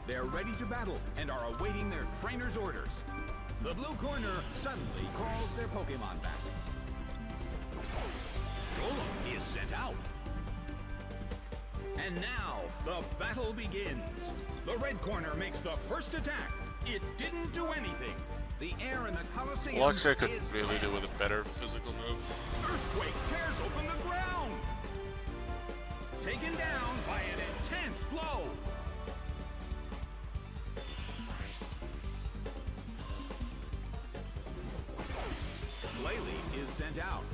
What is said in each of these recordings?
They're ready to battle and are awaiting their trainer's orders. The blue corner suddenly calls their Pokémon back. Golem is sent out. And now, the battle begins. The red corner makes the first attack. It didn't do anything. The air in the Colosseum Luxray could really do with a better physical move. Earthquake tears open the ground. Taken down by an intense blow. Glalie is sent out.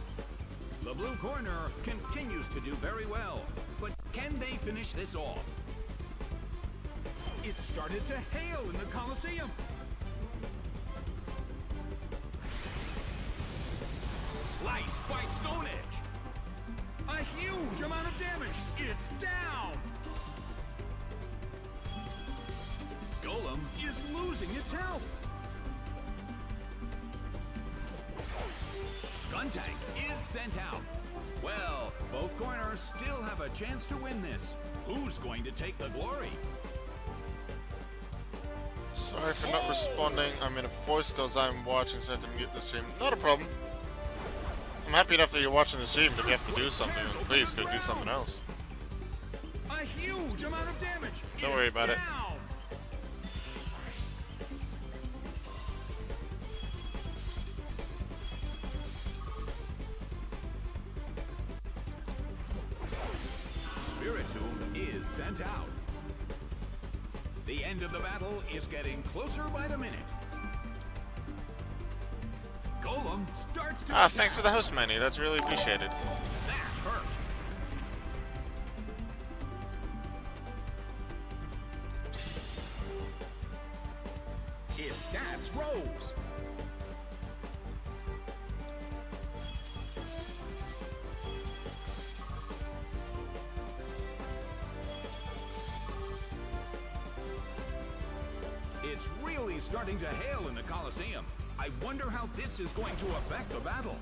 The blue corner continues to do very well, but can they finish this off? It started to hail in the Colosseum. Sliced by Stone Edge. A huge amount of damage. It's down. Golem is losing its health. Skuntank is sent out. Well, both corners still have a chance to win this. Who's going to take the glory? Sorry for not responding. I'm in a voice because I'm watching, so I have to mute the stream. Not a problem. I'm happy enough that you're watching the stream, but if you have to do something, then please go do something else. A huge amount of damage. Don't worry about it. Spiritomb is sent out. The end of the battle is getting closer by the minute. Golem starts to attack. Thanks for the host menu. That's really appreciated. That hurt. Its stats rose. It's really starting to hail in the Colosseum. I wonder how this is going to affect the battle.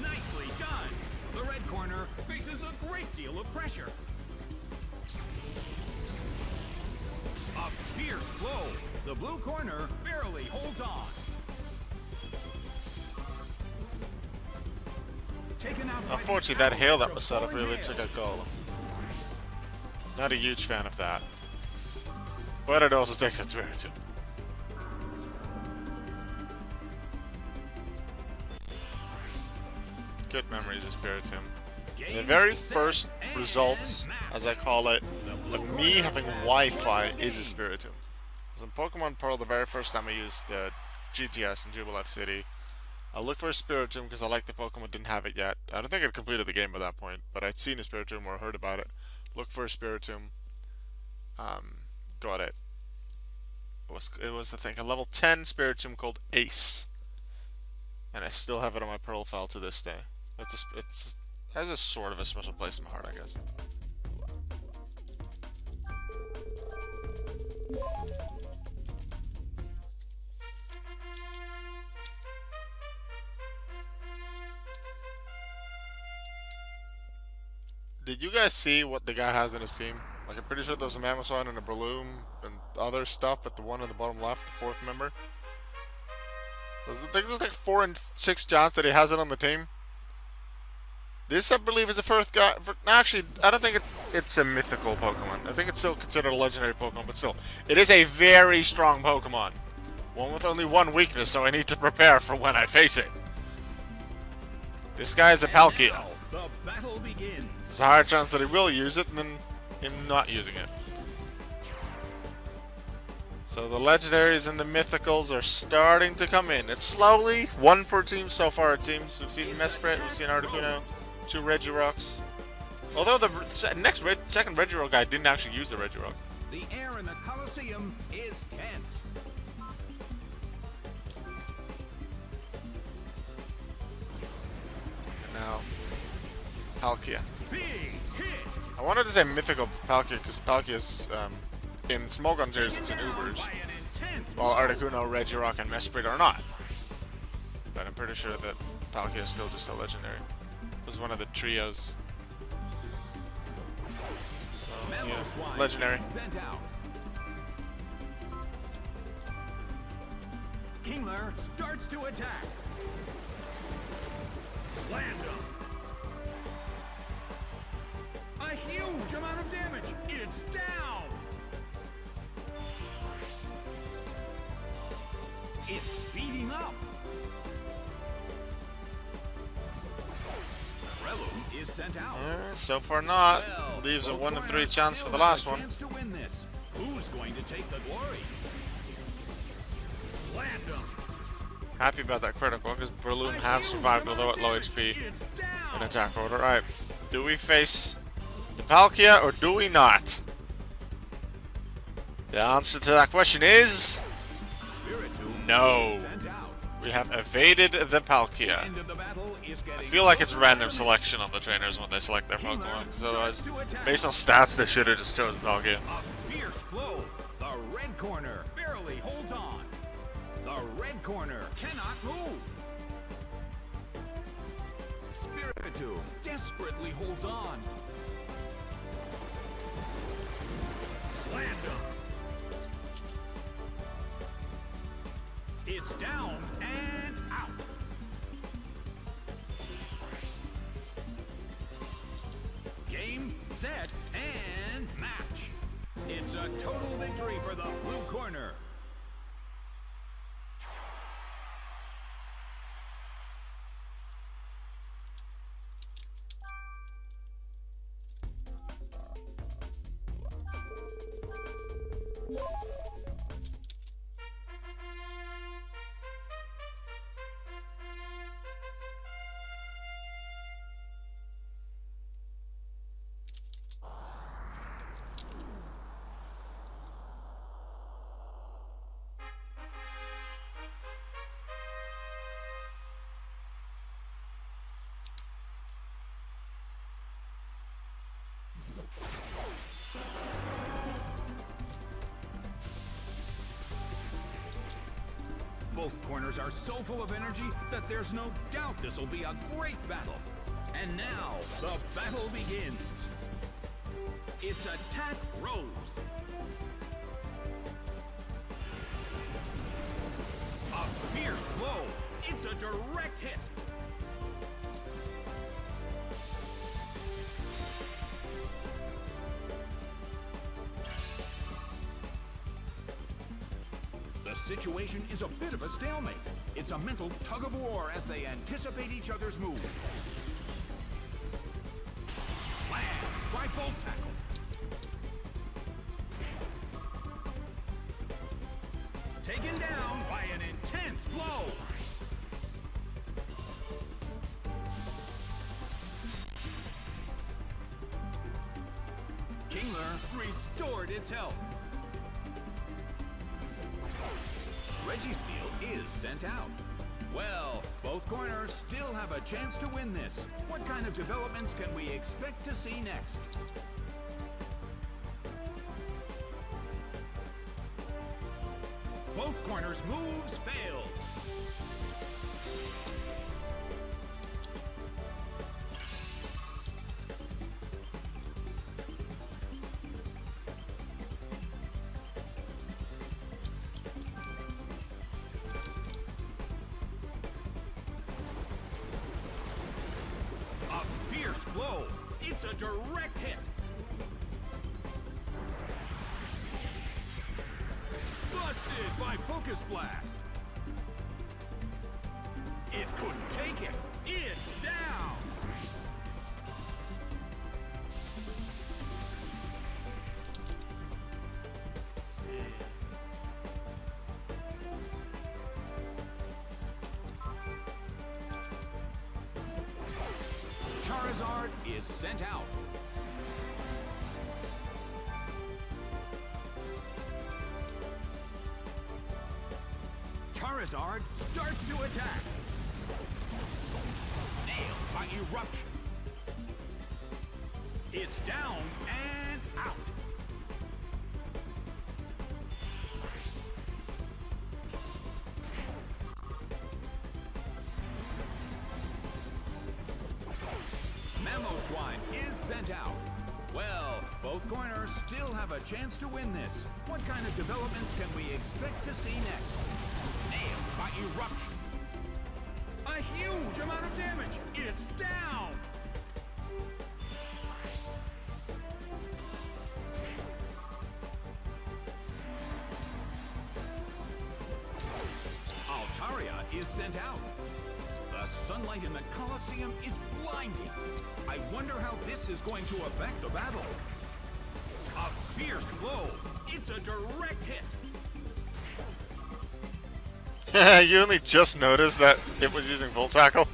Nicely done! The red corner faces a great deal of pressure. A fierce blow. The blue corner barely holds on. Taken out by Unfortunately, that hail that was set up really took a Golem. Not a huge fan of that. But it also takes a Spiritomb. Good memories of Spiritomb. The very first results, as I call it, of me having Wi-Fi is a Spiritomb. Because in Pokemon Pearl, the very first time I used the GTS in Jubilife City, I looked for a Spiritomb because I liked the Pokemon, didn't have it yet. I don't think I'd completed the game by that point, but I'd seen a Spiritomb or heard about it. Looked for a Spiritomb. Got it. It was I think a level 10 Spiritomb called Ace. And I still have it on my Pearl file to this day. It has a sort of a special place in my heart, I guess. Did you guys see what the guy has in his team? Like, I'm pretty sure there's a Mammothon and a Breloom and other stuff, but the one on the bottom left, the fourth member. I think there's like 4 and 6 chance that he has it on the team. This, I believe, is the first guy. Actually, I don't think it's a mythical Pokemon. I think it's still considered a legendary Pokemon, but still, it is a very strong Pokemon. One with only one weakness, so I need to prepare for when I face it. This guy is a Palkia. The battle begins. There's a higher chance that he will use it than him not using it. So the legendaries and the mythicals are starting to come in. It's slowly, 1 per team so far it seems. We've seen Mesprit, we've seen Articuno, 2 Regirocks. Although the second Regirock guy didn't actually use the Regirock. The air in the Colosseum is tense. And now, Palkia. Big hit. I wanted to say mythical Palkia because Palkia's in Smogon Series it's an Uberge, while Articuno, Regirock, and Mesprit are not. But I'm pretty sure that Palkia is still just a legendary. It was one of the trios. So, yeah, legendary. Kingler starts to attack. Slammed him. A huge amount of damage. It's down. It's speeding up. Breloom is sent out. So far not. Well, Leaves a both 1 in 3 corners chance for still the have last a one. chance to win this. Who's going to take the glory? Slammed him. Happy about that critical because Breloom have survived although at low HP It's down. in attack order. Alright. Do we face the Palkia or do we not? The answer to that question is Spiritomb no. is sent out. We have evaded the Palkia. End of the battle is I getting feel like it's closer random to selection on the trainers when they select their Kingler Pokemon. Because starts otherwise, to attack. based on stats, they should have just chosen Palkia. A fierce blow. The red corner barely holds on. The red corner cannot move. Spiritomb desperately holds on. Slammed him. It's down and out. Game, set, and match. It's a total victory for the blue corner. Both corners are so full of energy that there's no doubt this will be a great battle. And now, the battle begins. It's Attack Rose. A fierce blow. It's a direct hit. The situation is a bit of a stalemate. It's a mental tug of war as they anticipate each other's move. Slam by Volt Tackle. Taken down by an intense blow. Kingler restored its health. Registeel is sent out. Well, both corners still have a chance to win this. What kind of developments can we expect to see next? Both corners' moves failed. A fierce blow. It's a direct hit. Busted by Focus Blast. It couldn't take it. It's down. Charizard is sent out. Charizard starts to attack. Nailed by Eruption. It's down and out. Mamoswine is sent out. Well, both corners still have a chance to win this. What kind of developments can we expect to see next? Nailed by eruption. A huge amount of damage. It's down. Altaria is sent out. The sunlight in the Colosseum is blinding. I wonder how this is going to affect the battle. A fierce blow. It's a direct hit. You only just noticed that it was using Volt Tackle.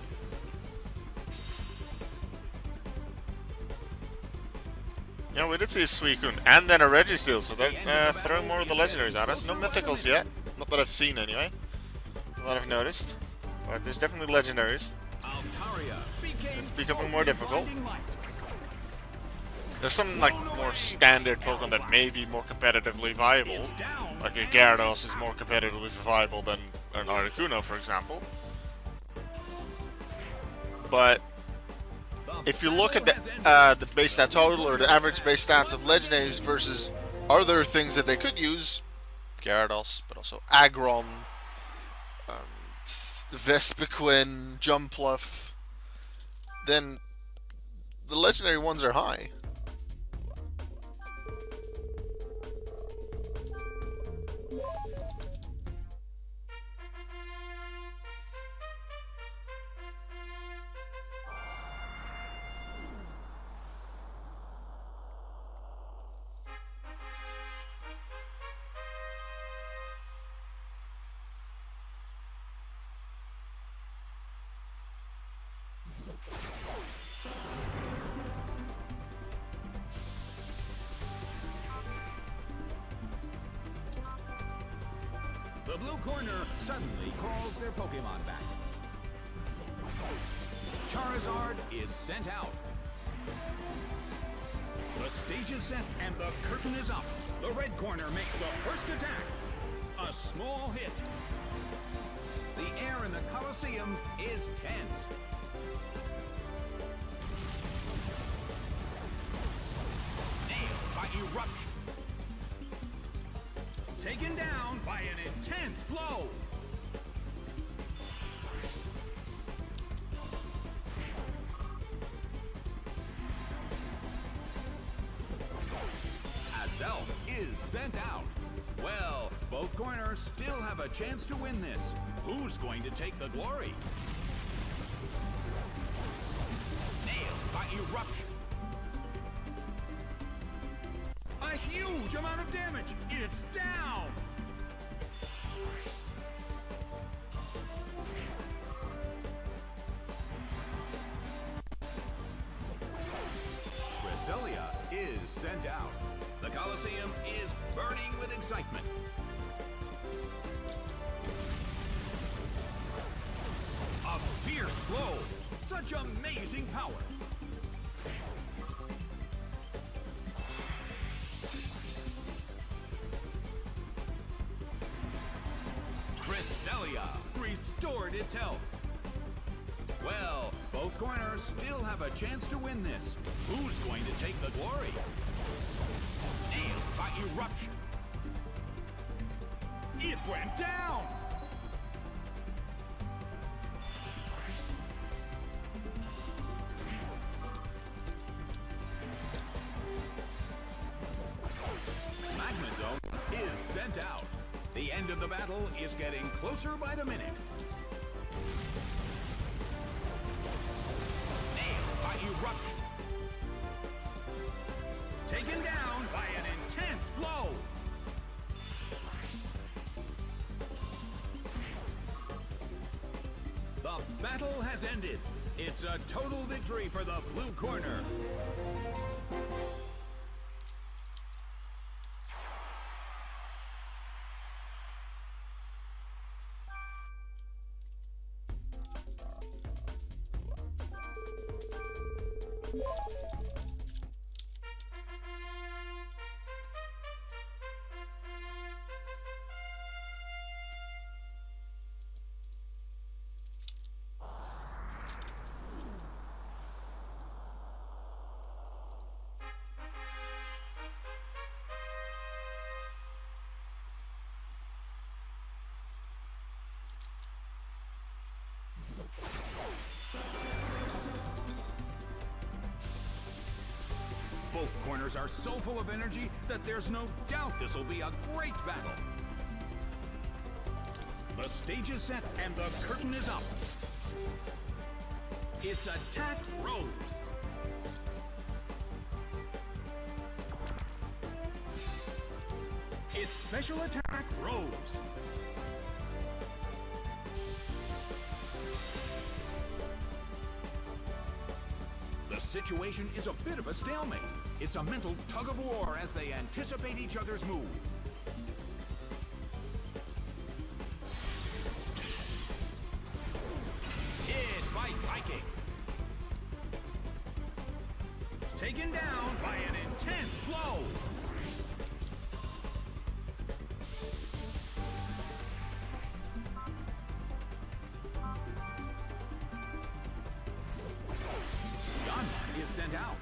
Yeah, we did see a Suicune and then a Registeel, so they're throwing more of the legendaries at us. No mythicals yet. Not that I've seen anyway. Not that I've noticed. But there's definitely legendaries. It's becoming more difficult. There's some like more standard Pokemon that may be more competitively viable. Like a Gyarados is more competitively viable than an Articuno, for example. But if you look at the base stat total or the average base stats of legendaries versus other things that they could use, Gyarados, but also Aggron, Vespiquen, Jumpluff, then the legendary ones are high. The blue corner suddenly calls their Pokemon back. Charizard is sent out. The stage is set and the curtain is up. The red corner makes the first attack. A small hit. The air in the Colosseum is tense. Nailed by eruption. Taken down by an intense blow. Azelf is sent out. Well, both corners still have a chance to win this. Who's going to take the glory? Nailed by eruption. A huge amount of damage. It's down. Cresselia is sent out. The Colosseum is burning with excitement. A fierce blow. Such amazing power. Cresselia restored its health. Well, both corners still have a chance to win this. Who's going to take the glory? Nailed by eruption. It went down! Magnezone is sent out. The end of the battle is getting closer by the minute. Nailed by eruption. Taken down by an intense blow. The battle has ended. It's a total victory for the blue corner. corners are so full of energy that there's no doubt this will be a great battle. The stage is set and the curtain is up. It's Attack Rose. It's Special Attack Rose. The situation is a bit of a stalemate. It's a mental tug of war as they anticipate each other's move. Hit by Psychic. Taken down by an intense blow. Is sent out.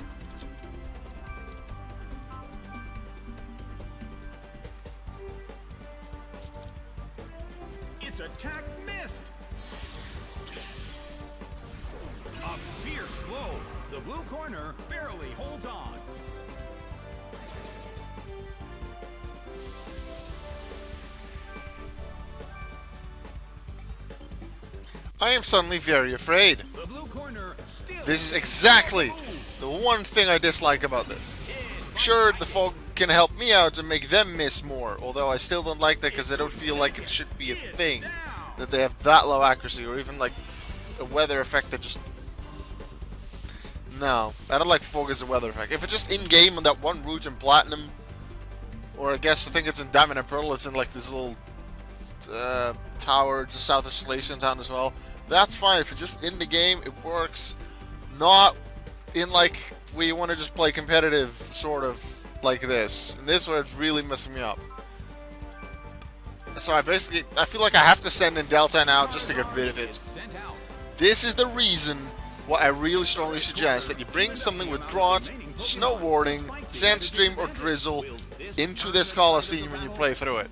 Its attack missed. A fierce blow. The blue corner barely holds on. I am suddenly very afraid. The blue corner still. This is exactly the one thing I dislike about this. Sure, the fog can help me out and make them miss more, although I still don't like that because I don't feel like it should be a thing that they have that low accuracy, or even like a weather effect that just... No, I don't like fog as a weather effect. If it's just in-game on that one route in Platinum, or I guess I think it's in Diamond and Pearl, it's in like this little tower just south of Celestial Town as well, that's fine. If it's just in the game, it works. Not in like we want to just play competitive, sort of like this. And this where it's really messing me up. So I feel like I have to send in Delta now just to get rid of it. This is the reason why I really strongly suggest that you bring something with drought, snow warning, sandstream, or drizzle into this Coliseum when you play through it.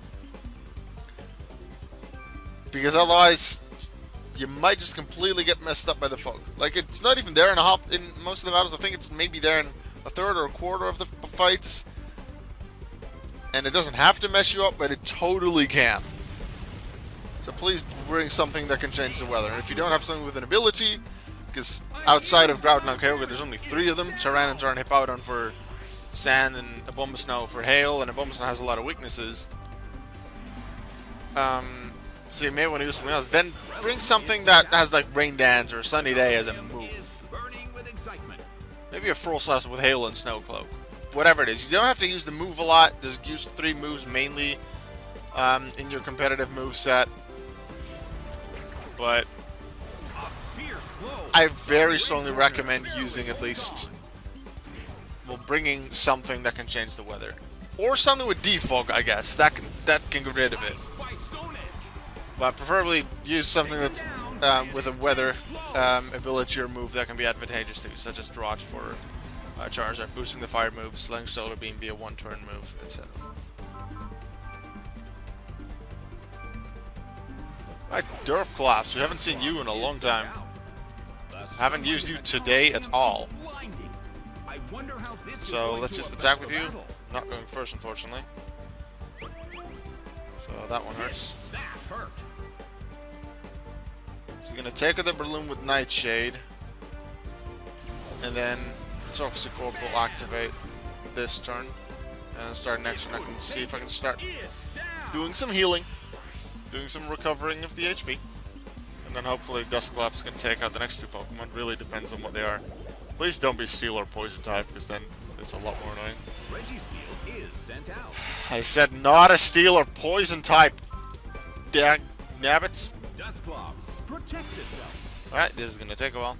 Because otherwise, you might just completely get messed up by the fog. Like, it's not even there in most of the battles. I think it's maybe there in a third or a quarter of the fights. And it doesn't have to mess you up, but it totally can. So please bring something that can change the weather. And if you don't have something with an ability, because outside of Drought and Kyogre, there's only 3 of them. Tyranitar and Hippowdon for sand, and Abomasnow for hail, and Abomasnow has a lot of weaknesses. So you may want to use something else. Then bring something that has like Rain Dance or Sunny Day as a move. Maybe a Froslass with Hail and Snow Cloak. Whatever it is. You don't have to use the move a lot. Just use 3 moves mainly in your competitive move set. But I very strongly recommend using at least, well, bringing something that can change the weather. Or something with defog, I guess. That can get rid of it. But preferably use something that's with a weather ability or move that can be advantageous to you, such as Drought for Charizard, boosting the fire move, letting Solar Beam be a 1-turn move, etc. Alright, Dusclops, we haven't seen you in a long time. Haven't used you today at all. So let's just attack with you. Not going first, unfortunately. So that one hurts. He's going to take the balloon with Nightshade. And then Toxic Orb will activate this turn. And start next turn. I can see if I can start doing some healing. Doing some recovering of the HP. And then hopefully Dusclops can take out the next 2 Pokemon. Really depends on what they are. Please don't be Steel or Poison type, because then it's a lot more annoying. I said not a Steel or Poison type. Dag nabbits. Alright, this is gonna take a while.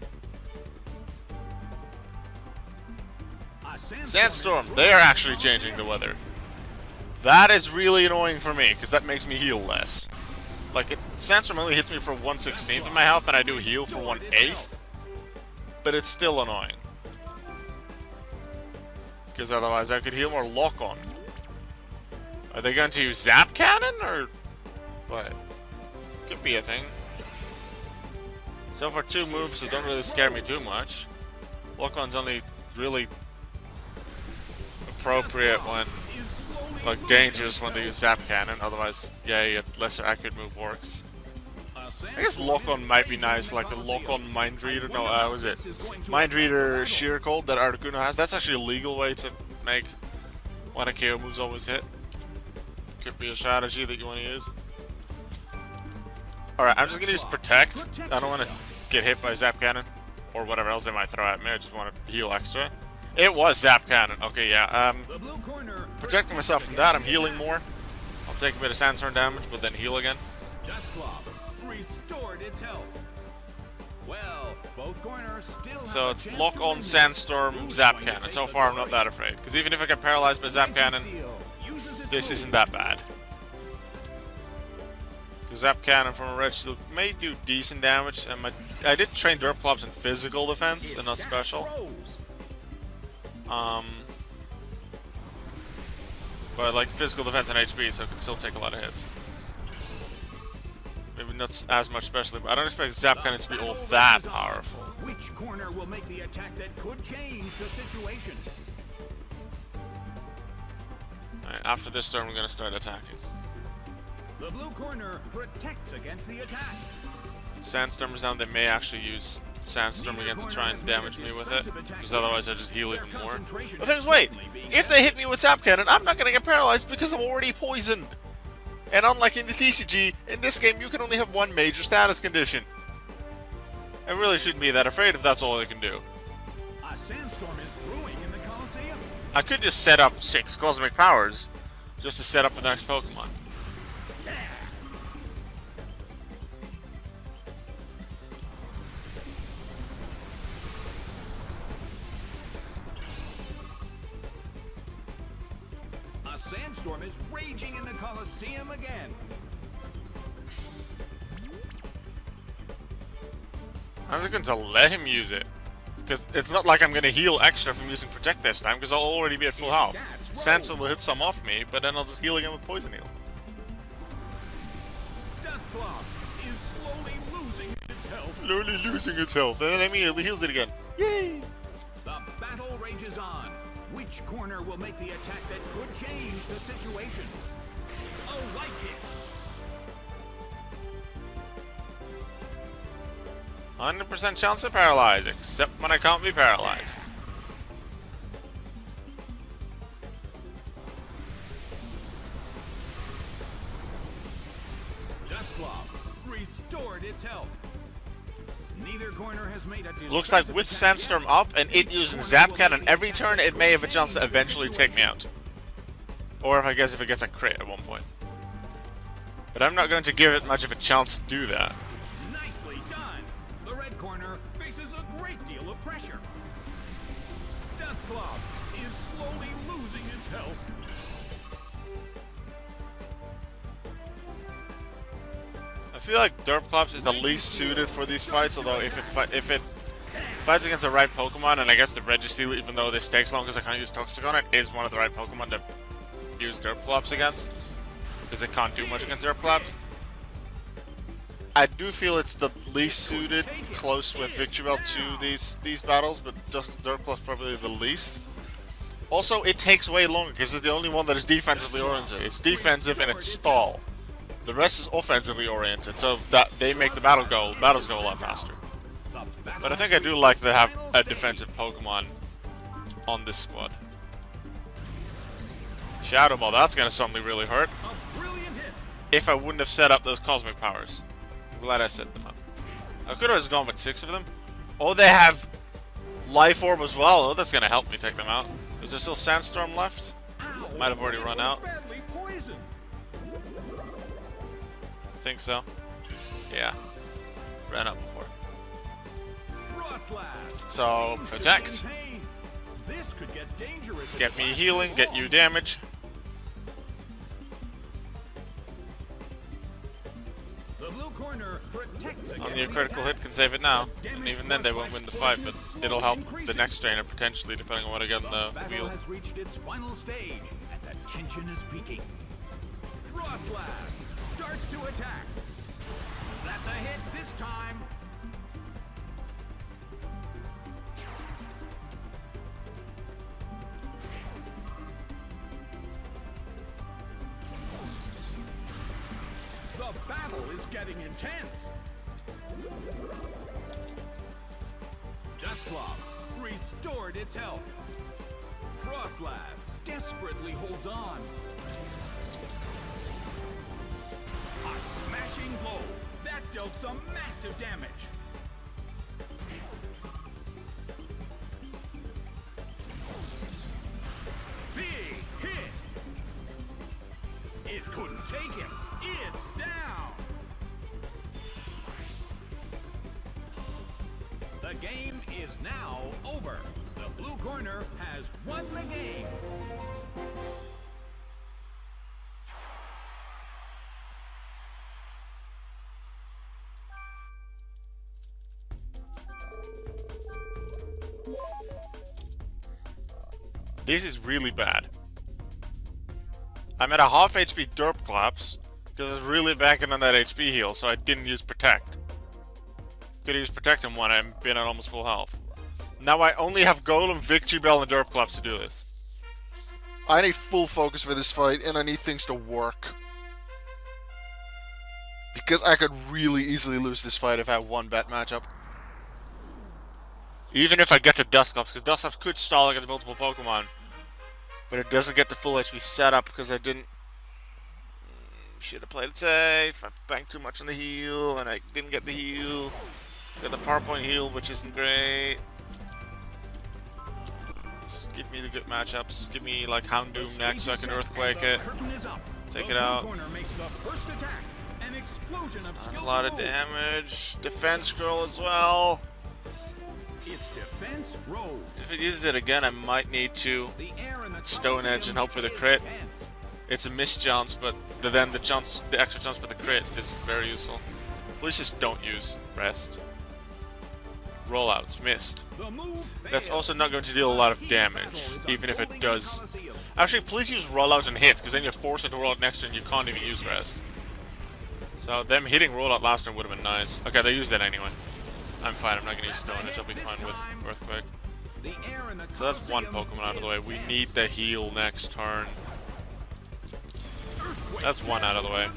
Sandstorm, they are actually changing the weather. That is really annoying for me, because that makes me heal less. Like, Sandstorm only hits me for 1/16 of my health, and I do heal for 1/8. But it's still annoying. Because otherwise I could heal more Lock-On. Are they going to use Zap Cannon, or what? Could be a thing. So far 2 moves that don't really scare me too much. Lock-On's only really appropriate when, like, dangerous when they use Zap Cannon. Otherwise, yeah, a lesser accurate move works. I guess Lock On might be nice, like the Lock On Mind Reader. No, was it Mind Reader Sheer Cold that Articuno has? That's actually a legal way to make one of KO moves always hit. Could be a strategy that you want to use. Alright, I'm just gonna use Protect. I don't want to get hit by Zap Cannon or whatever else they might throw at me. I just want to heal extra. It was Zap Cannon. Okay, yeah. Protecting myself from that, I'm healing more. I'll take a bit of Sandstorm damage, but then heal again. Dusclops restored its health. Well, both corners still So it's Lock On, Sandstorm, Zap Cannon. So far, I'm not that afraid. Because even if I get paralyzed by Zap Cannon, this isn't that bad. Because Zap Cannon from a Red Shield may do decent damage. And I did train Dusclops in physical defense and not special. But like physical defense and HP, so it can still take a lot of hits. Maybe not as much specially, but I don't expect Zap Cannon to be all that powerful. Which corner will make the attack that could change the situation? Alright, after this turn, we're going to start attacking. The blue corner protects against the attack. Sandstorm is down. They may actually use Sandstorm again to try and damage me with it, because otherwise I just heal even more. The thing is, wait, if they hit me with Zap Cannon, I'm not going to get paralyzed because I'm already poisoned. And unlike in the TCG, in this game you can only have one major status condition. I really shouldn't be that afraid if that's all they can do. A sandstorm is brewing in the Colosseum. I could just set up 6 Cosmic Powers just to set up for the next Pokemon. A sandstorm is raging in the Colosseum again. I'm just going to let him use it. Because it's not like I'm going to heal extra from using Protect this time, because I'll already be at full health. Sandstorm will hit some off me, but then I'll just heal again with Poison Heal. Dusclops is slowly losing its health. Slowly losing its health, and then I immediately heals it again. Yay! The battle rages on. Which corner will make the attack that could change the situation? A light hit. 100% chance to paralyze, except when I can't be paralyzed. Dusclops restored its health. Neither corner has made a Looks like with Sandstorm up and it using Zap Cannon every turn, it may have a chance to eventually take me out. Or if it gets a crit at one point. But I'm not going to give it much of a chance to do that. Nicely done. The red corner faces a great deal of pressure. Dusclops is slowly losing its health. I feel like Dusclops is the least suited for these fights, although if it fights against the right Pokemon, and I guess the Registeel, even though this takes long because I can't use Toxic on it, is one of the right Pokemon to use Dusclops against, because it can't do much against Dusclops. I do feel it's the least suited, close with Victreebel to these battles, but Dusclops probably the least. Also, it takes way longer because it's the only one that is defensively oriented. It's defensive and it's stall. The rest is offensively oriented, so that they make the battles go a lot faster. But I think I do like to have a defensive Pokemon on this squad. Shadow Ball, that's gonna suddenly really hurt. If I wouldn't have set up those Cosmic Powers. I'm glad I set them up. I could have just gone with 6 of them. Oh, they have Life Orb as well. Oh, that's gonna help me take them out. Is there still Sandstorm left? Might have already run out. I think so. Yeah. Ran up before. So, protect. Get me healing, get you damage. Only a critical hit can save it now. And even then they won't win the fight, but it'll help the next trainer potentially, depending on what I get on the wheel. Has reached its final stage, and the tension is peaking. Frostlass starts to attack. That's a hit this time. battle is getting intense. Dusclops restored its health. Frostlass desperately holds on. A smashing blow. That dealt some massive damage. Big hit. It couldn't take him. It's down. The game is now over. The blue corner has won the game. This is really bad. I'm at a half HP Dusclops because I was really banking on that HP heal, so I didn't use Protect. Could have used Protect in one and been at almost full health. Now I only have Golem, Victory Bell, and Dusclops to do this. I need full focus for this fight, and I need things to work. Because I could really easily lose this fight if I have one bad matchup. Even if I get to Dusclops, because Dusclops could stall against multiple Pokemon. But it doesn't get the full HP setup because I didn't... Should have played it safe. I banked too much on the heal, and I didn't get the heal. Got the power point heal, which isn't great. Just give me the good matchups. Give me like Houndoom next so I can Earthquake it. Take it out. Not a lot of damage. Defense Scroll as well. If it uses it again, I might need to Stone Edge and hope for the crit. It's a missed chance, but then the extra chance for the crit is very useful. Please just don't use Rest. Rollouts, missed. That's also not going to deal a lot of damage, even if it does. Actually, please use Rollout and hit, because then you're forced into Rollout next turn and you can't even use Rest. So them hitting Rollout last turn would have been nice. Okay, they used that anyway. I'm fine, I'm not going to use Stone Edge, I'll be fine with Earthquake. So that's one Pokemon out of the way. We need the heal next turn. That's one out of the way.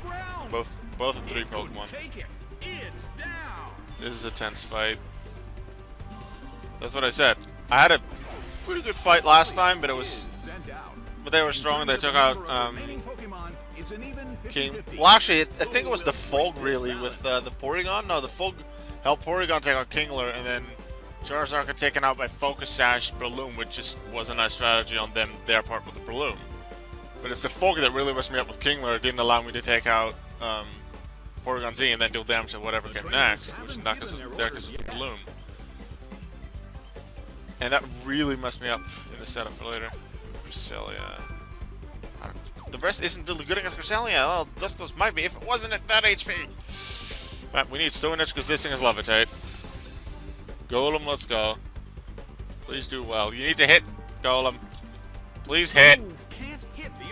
Both of 3 Pokemon. This is a tense fight. That's what I said. I had a pretty good fight last time, but they were strong. They took out King. Well, actually, I think it was the Fog really with the Porygon. No, the Fog helped Porygon take out Kingler, and then Charizard got taken out by Focus Sash Breloom, which just was a nice strategy on their part with the Breloom. But it's the Fog that really messed me up with Kingler. It didn't allow me to take out Porygon Z and then deal damage to whatever came next, which is not because of the Breloom. And that really messed me up in the setup for later. Cresselia. The rest isn't really good against Cresselia. Well, Dusclops might be if it wasn't at that HP. Right, we need Stone Edge because this thing is Levitate. Golem, let's go. Please do well. You need to hit, Golem. Please hit.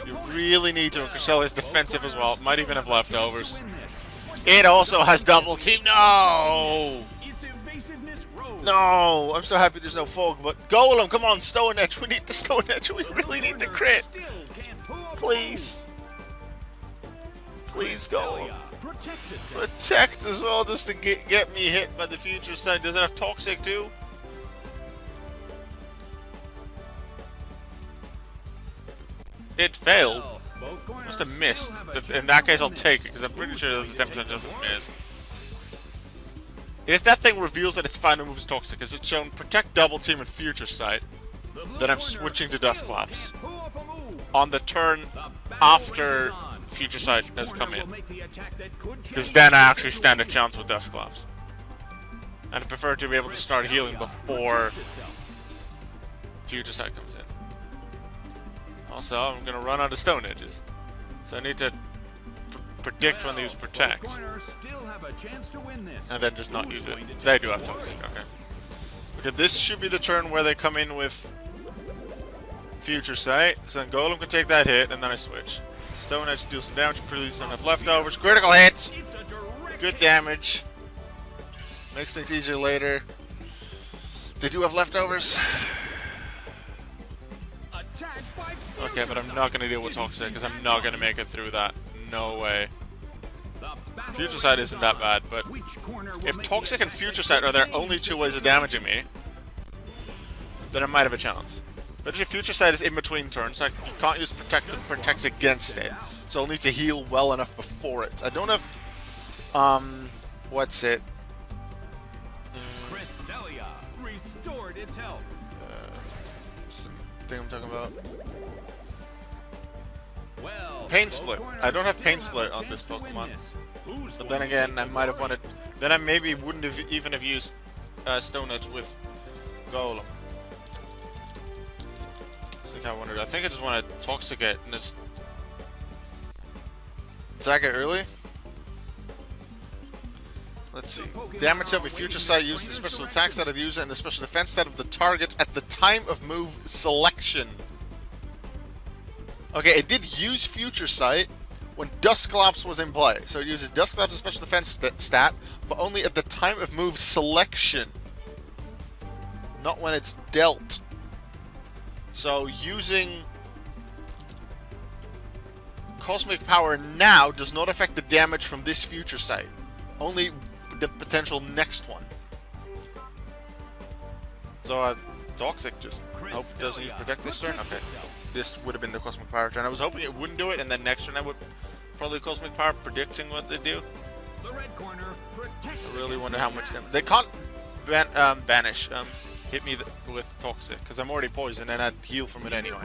You really need to. And Cresselia defensive as well. It might even have leftovers. It also has double team. No! No! I'm so happy there's no Fog, but Golem, come on, Stone Edge. We need the Stone Edge. We really need the crit. Please. Please, Golem. Protect as well, just to get me hit by the future side. Does it have Toxic too? It failed. Must have missed. In that case, I'll take it, because I'm pretty sure there's a 10% chance it missed. If that thing reveals that its final move is Toxic, because it's shown Protect, Double Team, and Future Sight, then I'm switching to Dusclops. On the turn after Future Sight has come in. Because then I actually stand a chance with Dusclops. And I prefer to be able to start healing before Future Sight comes in. Also, I'm going to run out of Stone Edges. So I need to predict when they use Protect. And then just not use it. They do have Toxic, okay. Okay, this should be the turn where they come in with Future Sight. So then Golem can take that hit, and then I switch. Stone Edge deals some damage, please don't have leftovers. Critical hit! Good damage. Makes things easier later. They do have leftovers. Okay, but I'm not going to deal with Toxic, because I'm not going to make it through that. No way. Future Sight isn't that bad, but if Toxic and Future Sight are their only two ways of damaging me, then I might have a chance. But if Future Sight is in between turns, I can't use Protect to protect against it. So I'll need to heal well enough before it. I don't have, what's it? Cresselia restored its health. Thing I'm talking about. Well, Pain Split. I don't have Pain Split on this Pokemon. But then again, I might have wanted. Then I maybe wouldn't have even have used Stone Edge with Golem. I think I wanted. I think I just wanted Toxic it and just attack it early. Let's see. Damage that with Future Sight used the special attack stat of the user and the special defense stat of the target at the time of move selection. Okay, it did use Future Sight when Dusclops was in play. So it uses Dusclops' special defense stat, but only at the time of move selection. Not when it's dealt. So using Cosmic Power now does not affect the damage from this Future Sight. Only the potential next one. So Toxic just hope it doesn't use Protect this turn. Okay. This would have been the Cosmic Power turn. I was hoping it wouldn't do it, and then next turn I would probably Cosmic Power, predicting what they do. I really wonder how much damage. They can't banish. Hit me with Toxic, because I'm already poisoned and I'd heal from it anyway.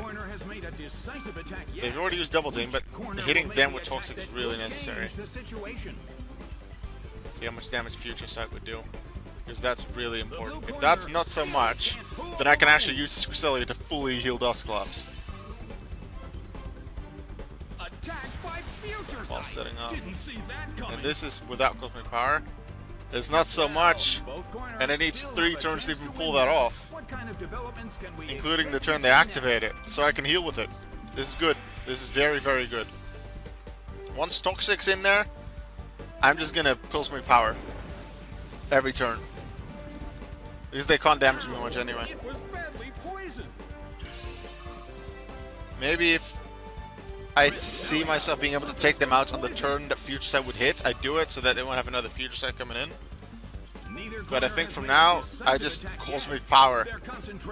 They've already used Double Team, but hitting them with Toxic is really necessary. See how much damage Future Sight would do, because that's really important. If that's not so much, then I can actually use Cresselia to fully heal Dusclops. While setting up. And this is without Cosmic Power. It's not so much, and it needs 3 turns to even pull that off, including the turn they activate it, so I can heal with it. This is good. This is very, very good. Once Toxic's in there, I'm just gonna Cosmic Power every turn, because they can't damage me much anyway. Maybe if I see myself being able to take them out on the turn that Future Sight would hit, I do it so that they won't have another Future Sight coming in. But I think from now, I just Cosmic Power,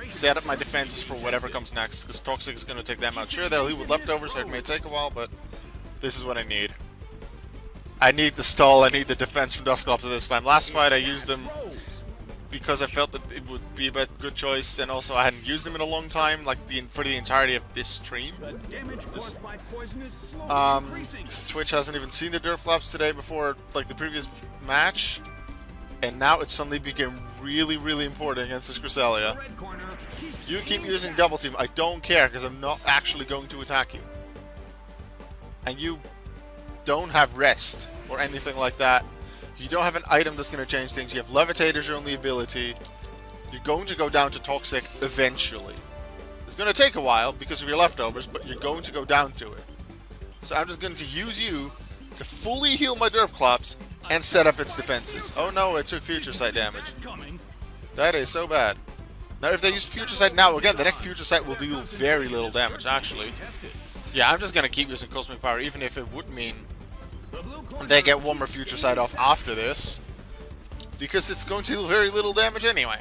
set up my defenses for whatever comes next, because Toxic is going to take them out. Sure, they'll leave with leftovers, so it may take a while, but this is what I need. I need the stall, I need the defense from Dusclops this time. Last fight, I used them because I felt that it would be a good choice, and also I hadn't used them in a long time, like for the entirety of this stream. Twitch hasn't even seen the Dusclops today before, like the previous match, and now it suddenly became really, really important against this Cresselia. You keep using Double Team, I don't care, because I'm not actually going to attack you. And you don't have Rest or anything like that. You don't have an item that's going to change things. You have Levitate as your only ability. You're going to go down to Toxic eventually. It's going to take a while because of your leftovers, but you're going to go down to it. So I'm just going to use you to fully heal my Dusclops and set up its defenses. Oh no, it took Future Sight damage. That is so bad. Now if they use Future Sight now, again, the next Future Sight will deal very little damage, actually. Yeah, I'm just going to keep using Cosmic Power, even if it would mean they get one more Future Sight off after this, because it's going to do very little damage anyway.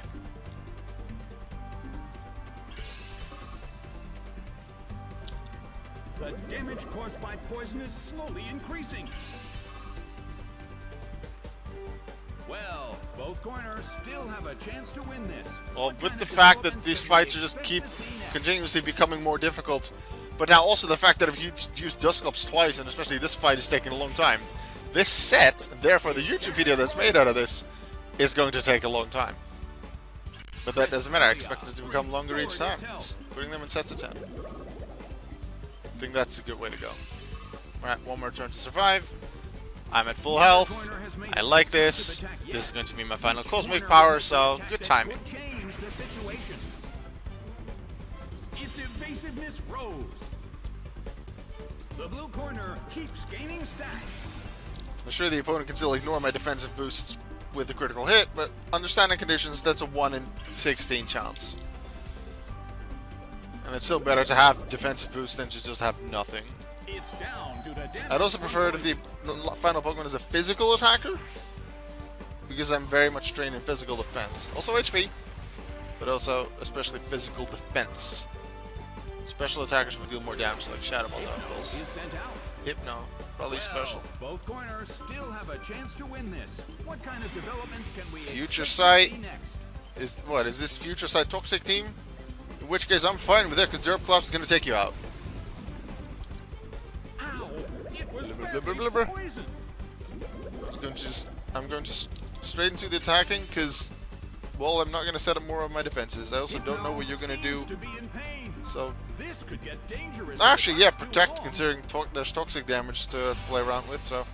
The damage caused by poison is slowly increasing. Well, both corners still have a chance to win this. Well, with the fact that these fights are just keep continuously becoming more difficult, but now also the fact that if you used Dusclops twice, and especially this fight is taking a long time, this set, therefore the YouTube video that's made out of this, is going to take a long time. But that doesn't matter, I expect it to become longer each time. Just putting them in sets of 10. I think that's a good way to go. Alright, one more turn to survive. I'm at full health. I like this. This is going to be my final Cosmic Power, so good timing. Its evasiveness rose. The blue corner keeps gaining stats. I'm sure the opponent can still ignore my defensive boosts with a critical hit, but under standard conditions, that's a 1 in 16 chance. And it's still better to have defensive boosts than to just have nothing. It's down to the damage. I'd also prefer it if the final Pokemon is a physical attacker, because I'm very much trained in physical defense. Also HP, but also especially physical defense. Special attackers would deal more damage, like Shadow Ball Darkballs. Hypno, probably special. Both corners still have a chance to win this. What kind of developments can we Future expect Sight to see next? is this Future Sight Toxic team? In which case I'm fine with it, because Dusclops is gonna take you out. Ow! It was poison. I'm going to straight into the attacking, because, well, I'm not going to set up more of my defenses. I also don't know what you're going to do. So, This could get dangerous. actually, yeah, protect, considering there's toxic damage to play around with, so.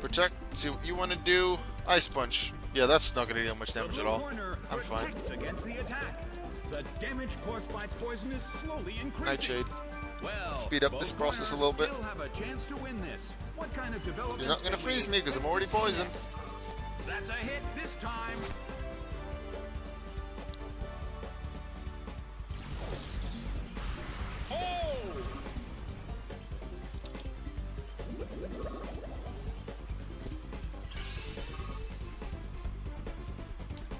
Protect, see what you want to do. Ice Punch. Yeah, that's not going to deal much damage at all. I'm fine. Against the attack. The damage caused by poison is slowly increasing. Nightshade. Well, Speed up this process a little bit. still have a chance to win this. What kind of developments You're not going to can we freeze me, because I'm already expect to see poisoned. next? That's a hit this time. Oh!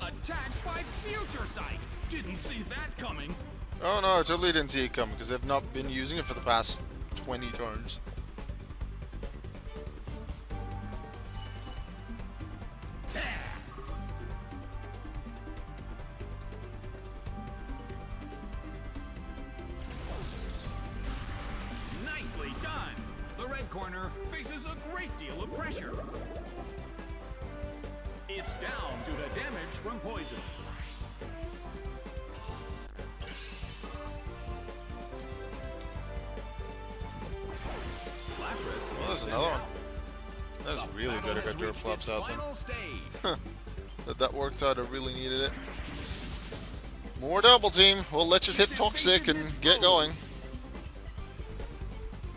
Attacked by Future Sight. Didn't see that coming. Oh no, I totally didn't see it coming, because they've not been using it for the past 20 turns. Nicely done. The red corner faces a great deal of pressure. It's down due to damage from poison. Oh, there's another one. That's really good. I got Dusclops out then. That worked out. I really needed it. More double team. Well, let's just hit Toxic and get going.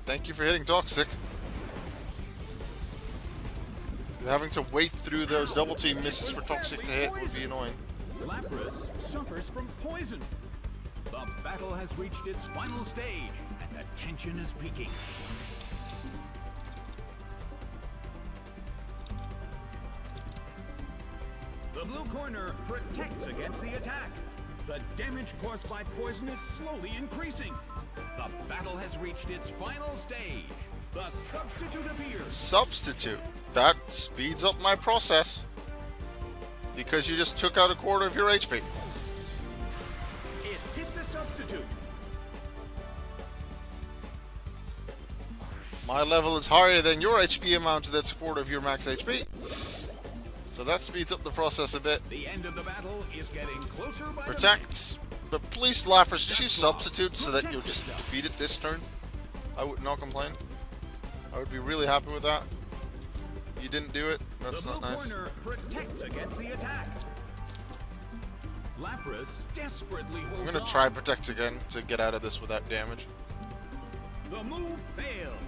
Thank you for hitting Toxic. Having to wait through those double team misses for Toxic to hit would be annoying. Lapras suffers from poison. The battle has reached its final stage, and the tension is peaking. The blue corner protects against the attack. The damage caused by poison is slowly increasing. The battle has reached its final stage. The substitute appears. Substitute. That speeds up my process. Because you just took out a quarter of your HP. It hit the substitute. My level is higher than your HP amount, so that's a quarter of your max HP. So that speeds up the process a bit. The end of the battle is getting closer by Protects. But please, Lapras, just use substitute so that you'll just defeat it this turn. I would not complain. I would be really happy with that. You didn't do it. That's not nice. The blue corner protects against the attack. Lapras desperately holds I'm gonna on. try Protect again to get out of this without damage. The move fails.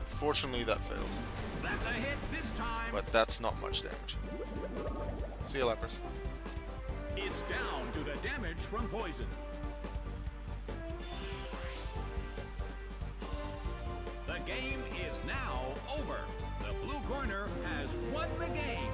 Fortunately, that failed. That's a hit this time. But that's not much damage. See you, Lapras. It's down to the damage from poison. The game is now over. The blue corner has won the game.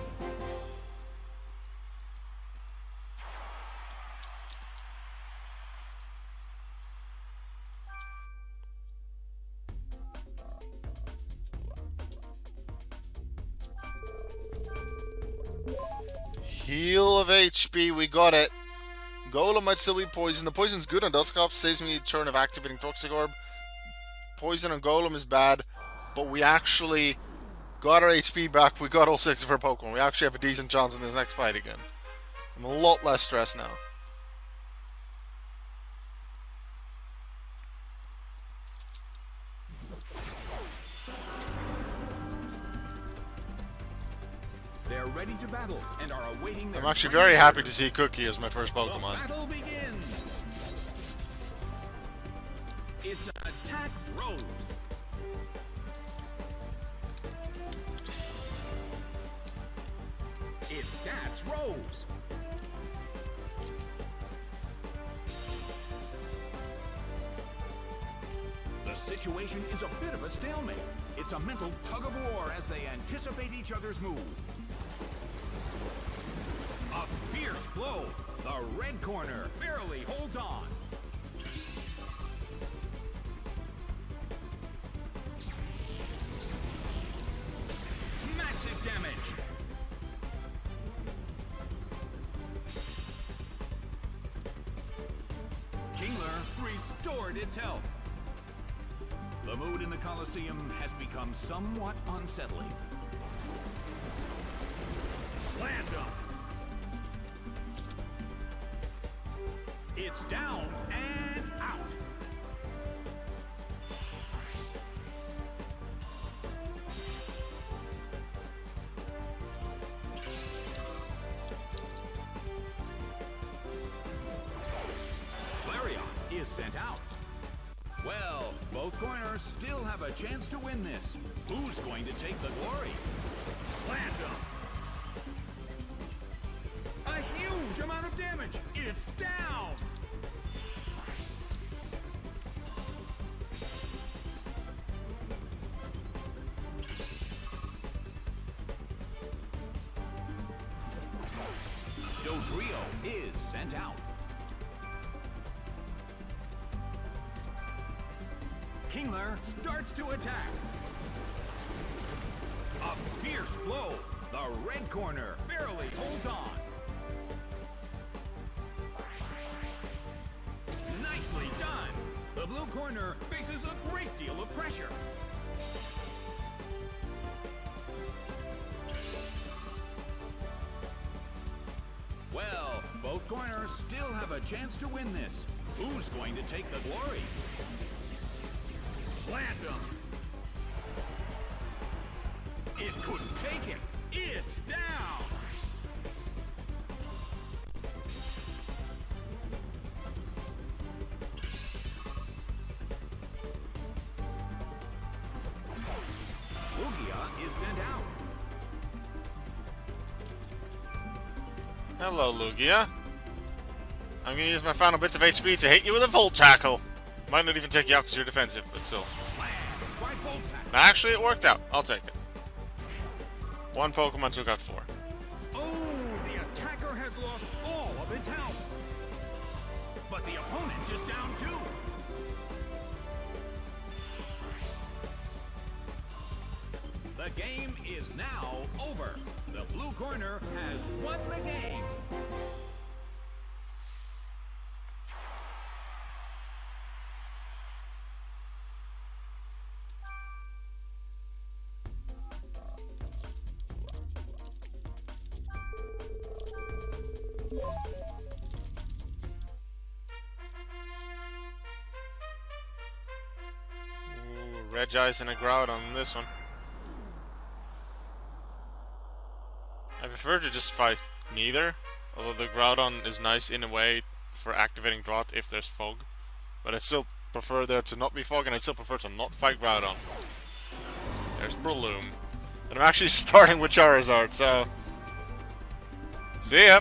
Heal of HP, we got it. Golem might still be poisoned. The poison's good on Dusclops, saves me a turn of activating Toxic Orb. Poison on Golem is bad, but we actually got our HP back. We got all 6 of our Pokemon. We actually have a decent chance in this next fight again. I'm a lot less stressed now. They're ready to battle and are awaiting their I'm actually very happy to see Cookie as my first The Pokemon. battle begins. It's Attack Rose. It's Stats Rose. situation is a bit of a stalemate. It's a mental tug-of-war as they anticipate each other's move. A fierce blow. The red corner barely holds on. Massive damage. Kingler restored its health. The mood in the Colosseum has become somewhat unsettling. Slammed up. It's down and out. Is sent out. Well, both corners still have a chance to win this. Who's going to take the glory? Slammed up. A huge amount of damage. It's down. Dodrio is sent out. Kingler starts to attack. A fierce blow. The red corner barely holds on. Nicely done. The blue corner faces a great deal of pressure. Well, both corners still have a chance to win this. Who's going to take the glory? Slammed him. It couldn't take it. It's down. Lugia is sent out. Hello, Lugia. I'm gonna use my final bits of HP to hit you with a Volt Tackle. Might not even take you out because you're defensive, but still. Actually, it worked out. I'll take it. One Pokemon took out 4. Oh, the attacker has lost all of its health. But the opponent is down too. The game is now over. The blue corner has won the game. Regice and a Groudon on this one. I prefer to just fight neither, although the Groudon is nice in a way for activating Drought if there's fog. But I'd still prefer there to not be fog, and I'd still prefer to not fight Groudon. There's Breloom. And I'm actually starting with Charizard, so... see ya!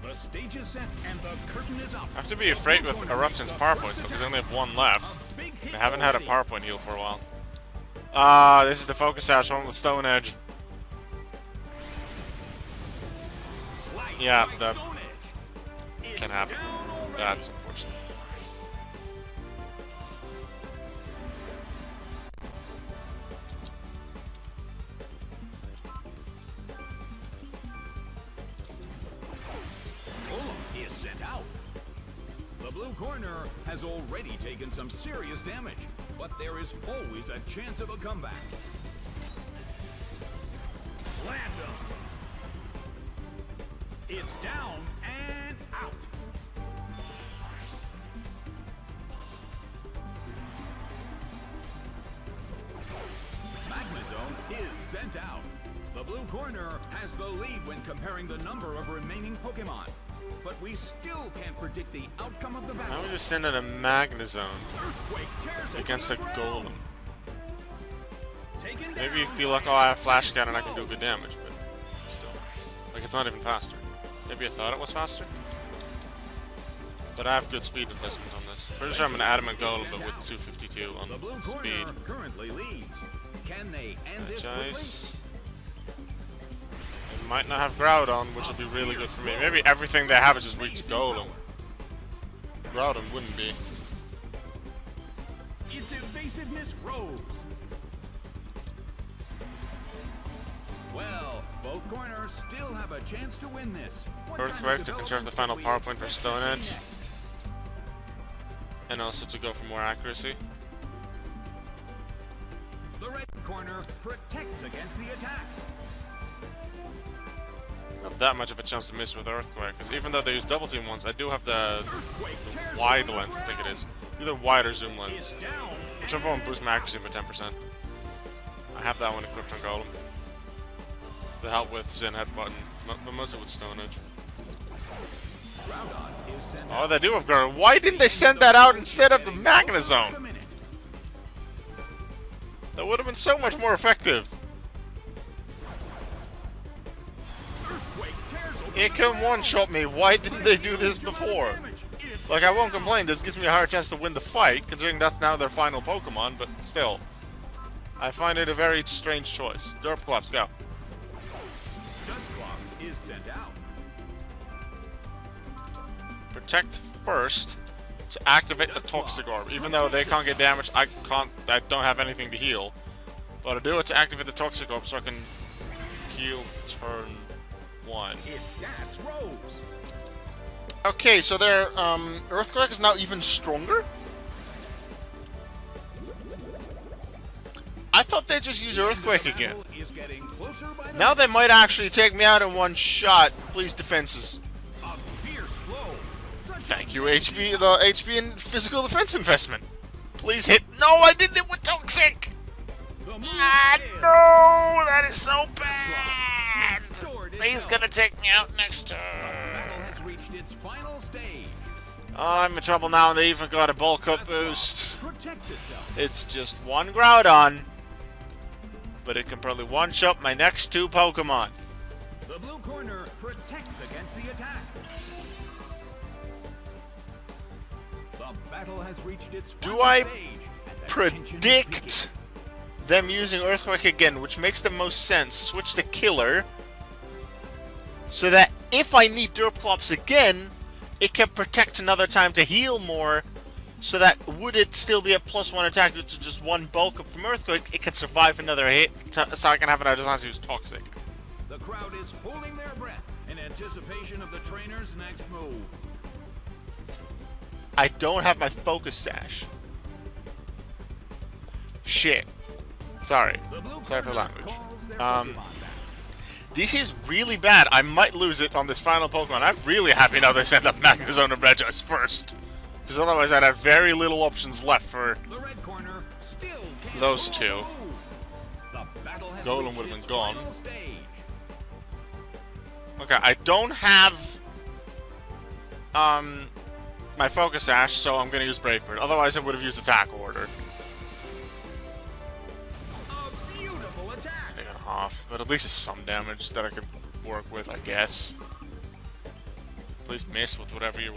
The stage is set and the curtain is up. I have to be afraid with Eruption's power points, because I only have 1 left. I haven't had a power point heal for a while. This is the Focus Sash one with Stone Edge. Yeah, that can happen. That's unfortunate. Is sent out. The blue corner has already taken some serious damage, but there is always a chance of a comeback. Slammed him. It's down and out. Magma Zone is sent out. The blue corner has the lead when comparing the number of remaining Pokemon. But we still can't predict the outcome of the battle. Why don't we just send in a Magnezone against a Golem? Maybe you feel like, oh, I have Flash Scan and I can do good damage, but still. Like, it's not even faster. Maybe I thought it was faster? But I have good speed investment on this. Pretty sure I'm an adamant golem, but with 252 on The blue speed. corner currently leads. Can they end this Chase. They might not have Groudon, which will be really good for me. Maybe everything they have is just weak to golem. Groudon wouldn't be. It's evasiveness Rose. Well, both corners still have a chance to win this. What kind of Earthquake to conserve the final development power will point for we expect Stone to Edge. see next? And also to go for more accuracy. The red corner protects against the attack. Not that much of a chance to miss with Earthquake, because even though they use double team once, I do have the Earthquake tears wide open the lens, I think it ground. is. Either wide or zoom It's lens. down. Whichever one boosts my accuracy by 10%. I have that one equipped on Golem. To help with Zen Headbutt, but mostly with Stone Edge. Groudon is sent Oh, out. they do have Groudon. Why didn't they send that out instead of the Magnezone? That would have been so much more effective. Earthquake tears open It the can ground. one-shot me. Why didn't they do this before? Like, I won't complain. This gives me a higher chance to win the fight, considering that's now their final Pokemon, but still. I find it a very strange choice. Dusclops, go. Dusclops is sent out. Protect first to activate the Toxic Orb. Even though they can't get damaged, I don't have anything to heal. But I do it to activate the Toxic Orb so I can heal turn 1. It's Stats Rose. Okay, so their Earthquake is now even stronger? I thought they'd just use Earthquake again. Battle is getting closer by the Now they might actually take me out in one shot. Please, defenses. A fierce blow. Such Thank you, HP, the HP and physical defense investment. Please hit. No, I did it with Toxic! the move Ah, fails. no! That is so bad! Sword is He's out. gonna take me out next Battle turn. has reached its final stage. Oh, I'm in trouble now, and they even got a bulk up boost. Protects itself. It's just one Groudon, but it can probably one-shot my next 2 Pokemon. The blue corner protects against the attack. The battle has reached its Do final I stage, and the tension is Predict them using Earthquake again, which makes the most sense. Switch to Killer, so that if I need Dusclops again, it can protect another time to heal more, so that would it still be a +1 attack due to just one bulk up from Earthquake, it can survive another hit, so I can have another chance to use Toxic. The crowd is holding their breath in anticipation of the trainer's next move. I don't have my Focus Sash. Shit. Sorry. The blue Sorry for the corner language. calls their Um, Pokemon back. This is really bad. I might lose it on this final Pokemon. I'm really happy now they sent up Magnezone and Regis first. Because otherwise I'd have very little options left for The red corner still can't those pull two. a move. The battle has Golem reached would've been its gone. final stage. Okay, I don't have my Focus Sash, so I'm gonna use Brave Bird. Otherwise I would have used Attack Order. A beautiful attack. I got half, but at least it's some damage that I could work with, I guess. Please miss with whatever you're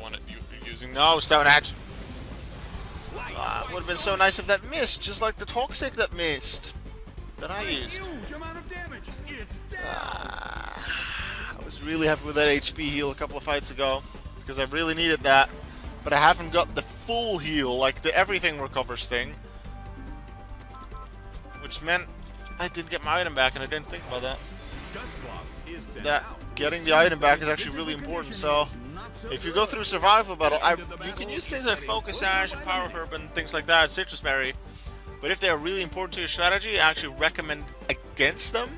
using. No, Stone Edge. Would have been so nice if that missed, just like the Toxic that missed. That I used. Huge amount of damage. It's down. I was really happy with that HP heal a couple of fights ago, because I really needed that. But I haven't got the full heal, like the everything recovers thing. Which meant I didn't get my item back, and I didn't think about that. Dusclops is sent That out. getting the item back is actually really important, so if you go through survival battle, you can use things like Focus Sash and Power Herb and things like that, Citrus Berry. But if they are really important to your strategy, I actually recommend against them.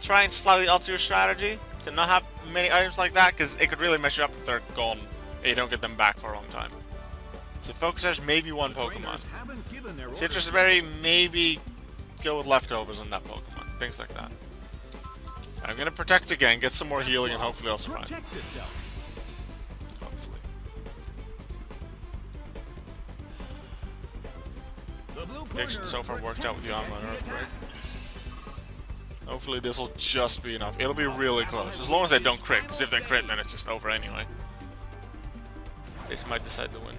Try and slightly alter your strategy to not have many items like that, because it could really mess you up if they're gone and you don't get them back for a long time. So Focus Sash, maybe one Pokemon. Trainers haven't given their Citrus orders. Berry, maybe go with leftovers on that Pokemon. Things like that. I'm gonna protect again, get some more healing, and hopefully I'll survive. Protects itself. Hopefully. The blue Prediction corner so far worked out with the protects online against the Earthquake. attack. Hopefully this will just be enough. It'll be really close. As long as they don't crit, because if they crit, then it's just over anyway. This might decide the win.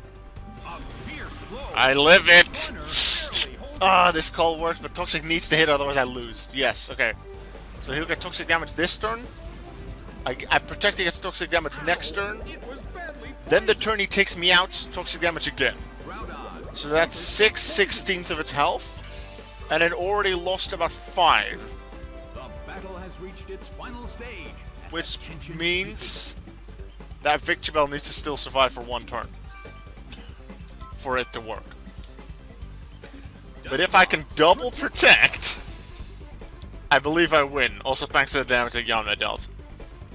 A fierce blow. I live it! Corner barely holds Ah, this call works, but Toxic needs to hit, otherwise I lose. Yes, okay. So he'll get Toxic damage this turn. I protect against Toxic damage next turn. it was badly Then the turn he takes me out, Toxic damage again. Groudon. So that's 6/16 of its health. And it already lost about 5. The battle has reached its final stage. as Which the tension means that Victory Bell needs to still survive for 1 turn. For it to work. But if I can double protect, I believe I win. Also thanks to the damage that Yanma dealt.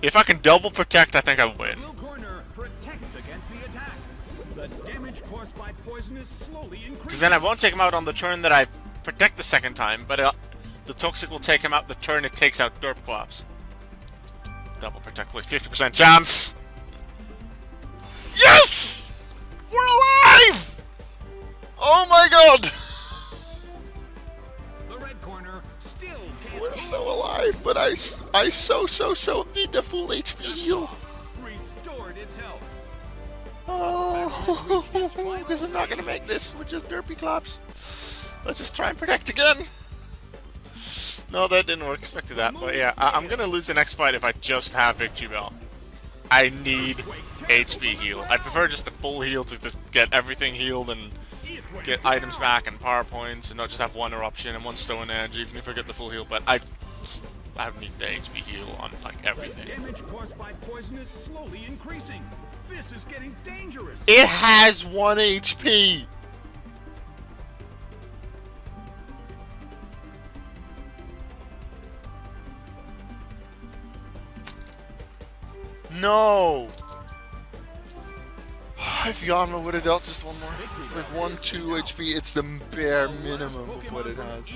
If I can double protect, I think I win. Blue corner protects against the attack. The damage caused by poison is slowly increasing. Because then I won't take him out on the turn that I protect the second time, but the Toxic will take him out the turn it takes out Dusclops. Double protect, please. 50% chance! Yes! We're alive! Oh my god! The red corner still can't We're so alive, but I so need the full HP heal. restored its health. Oh, because I'm not gonna make this with just derpy claps. Let's just try and protect again. No, that didn't work. Expected that, but yeah, I'm gonna lose the next fight if I just have Victory Bell. I need HP heal. I prefer just a full heal to just get everything healed and get items back and power points, and not just have 1 eruption and 1 stone edge, even if I get the full heal. But I need the HP heal on like everything. Damage caused by poison is slowly increasing. This is getting dangerous. It has 1 HP. No. If Yanma would have dealt just 1 more, it's like 1-2 HP, it's the bare minimum of what it has.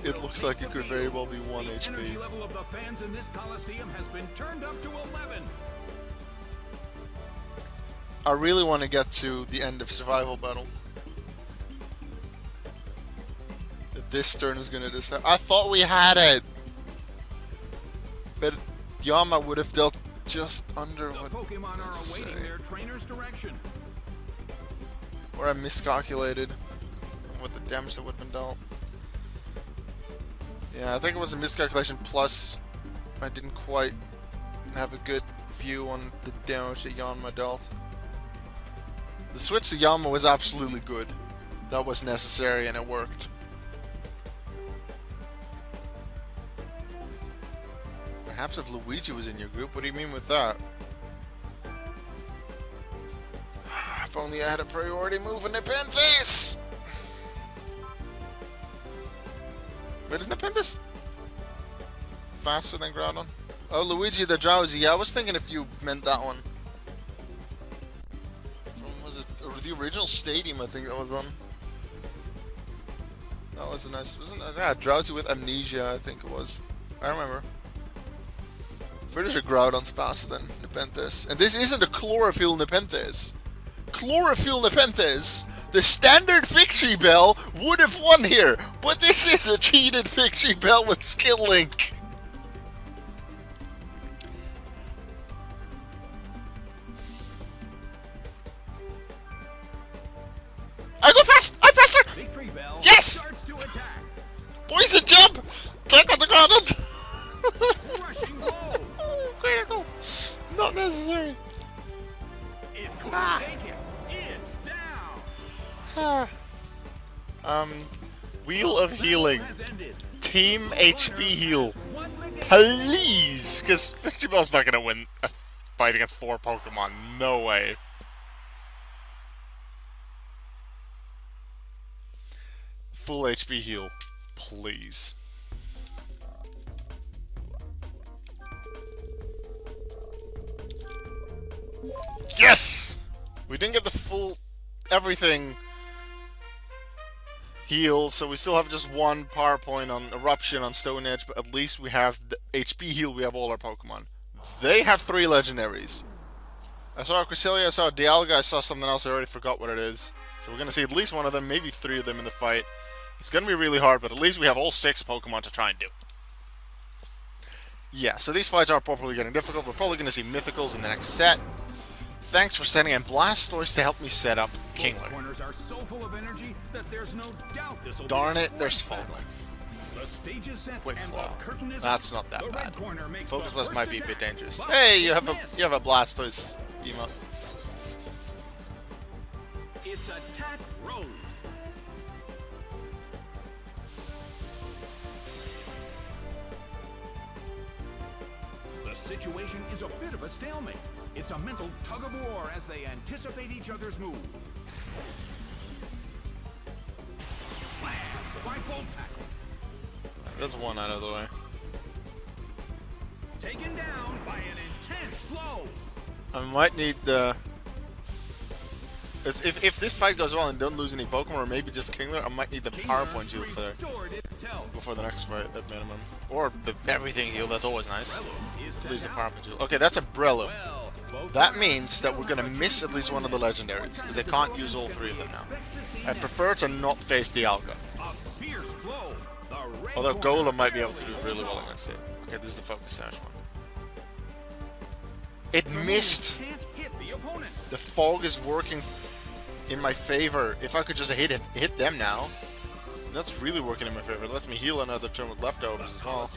It looks like it could very well be 1 Energy HP. level of the fans in this Coliseum has been turned up to 11. I really want to get to the end of Survival Battle. This turn is going to decide. I thought we had it! But Yanma would have dealt just under The what Pokemon are necessary. awaiting their trainer's direction. Or I miscalculated what the damage that would have been dealt. Yeah, I think it was a miscalculation, plus I didn't quite have a good view on the damage that Yanma dealt. The switch to Yanma was absolutely good. That was necessary and it worked. Perhaps if Luigi was in your group, what do you mean with that? If only I had a priority move in Nepenthes! Wait, is Nepenthes faster than Groudon? Oh, Luigi the Drowsy. Yeah, I was thinking if you meant that one. From, was it the original Stadium, I think that was on. That was a nice, wasn't it? Yeah, Drowsy with Amnesia, I think it was. I remember. Pretty sure Groudon's faster than Nepenthes. And this isn't a Chlorophyll Nepenthes. Chlorophyll Nepenthes, the standard Victory Bell would have won here, but this is a cheated Victory Bell with Skill Link. I go fast! I'm faster! Victory Bell Yes! starts to attack. Poison jump! Attack on the Groudon! Rushing blow. Oh, critical! Not necessary. It couldn't take it. It's down. Wheel of Healing. Has ended. Team HP heal. Won the game. Please! Because Victory Bell's not gonna win a fight against 4 Pokemon. No way. Full HP heal. Please. Yes! We didn't get the full everything heal, so we still have just 1 power point on Eruption on Stone Edge, but at least we have the HP heal, we have all our Pokemon. They have 3 legendaries. I saw a Cresselia, I saw a Dialga, I saw something else, I already forgot what it is. So we're gonna see at least 1 of them, maybe 3 of them in the fight. It's gonna be really hard, but at least we have all 6 Pokemon to try and do. Yeah, so these fights are properly getting difficult. We're probably gonna see Mythicals in the next set. Thanks for sending in Blastoise to help me set up Kingler. Corners are so full of energy that there's no doubt this will Darn be a it, there's great Fogling. battle. The stage is set Quick and Claw. the curtain is That's up. not that The red bad. corner makes Focus the Blast first might be a bit attack, dangerous. but Hey, you it have missed. a Blastoise emote. It's Attack Rose. The situation is a bit of a stalemate. It's a mental tug of war as they anticipate each other's move. Slam by Bolt Tackle. That's one out of the way. Taken down by an intense blow. I might need the... If this fight goes well and don't lose any Pokemon, or maybe just Kingler, I might need the Power Point heal for before the next fight at minimum. Or the everything heal, that's always nice. At least the Power Point heal. Okay, that's a Breloom. That means that we're going to miss at least one of the legendaries, because they can't use all three of them now. I prefer to not face Dialga. Although Golem might be able to do really well against it. Okay, this is the Focus Sash one. It missed! The fog is working in my favor. If I could just hit them now, that's really working in my favor. It lets me heal another turn with leftovers as well.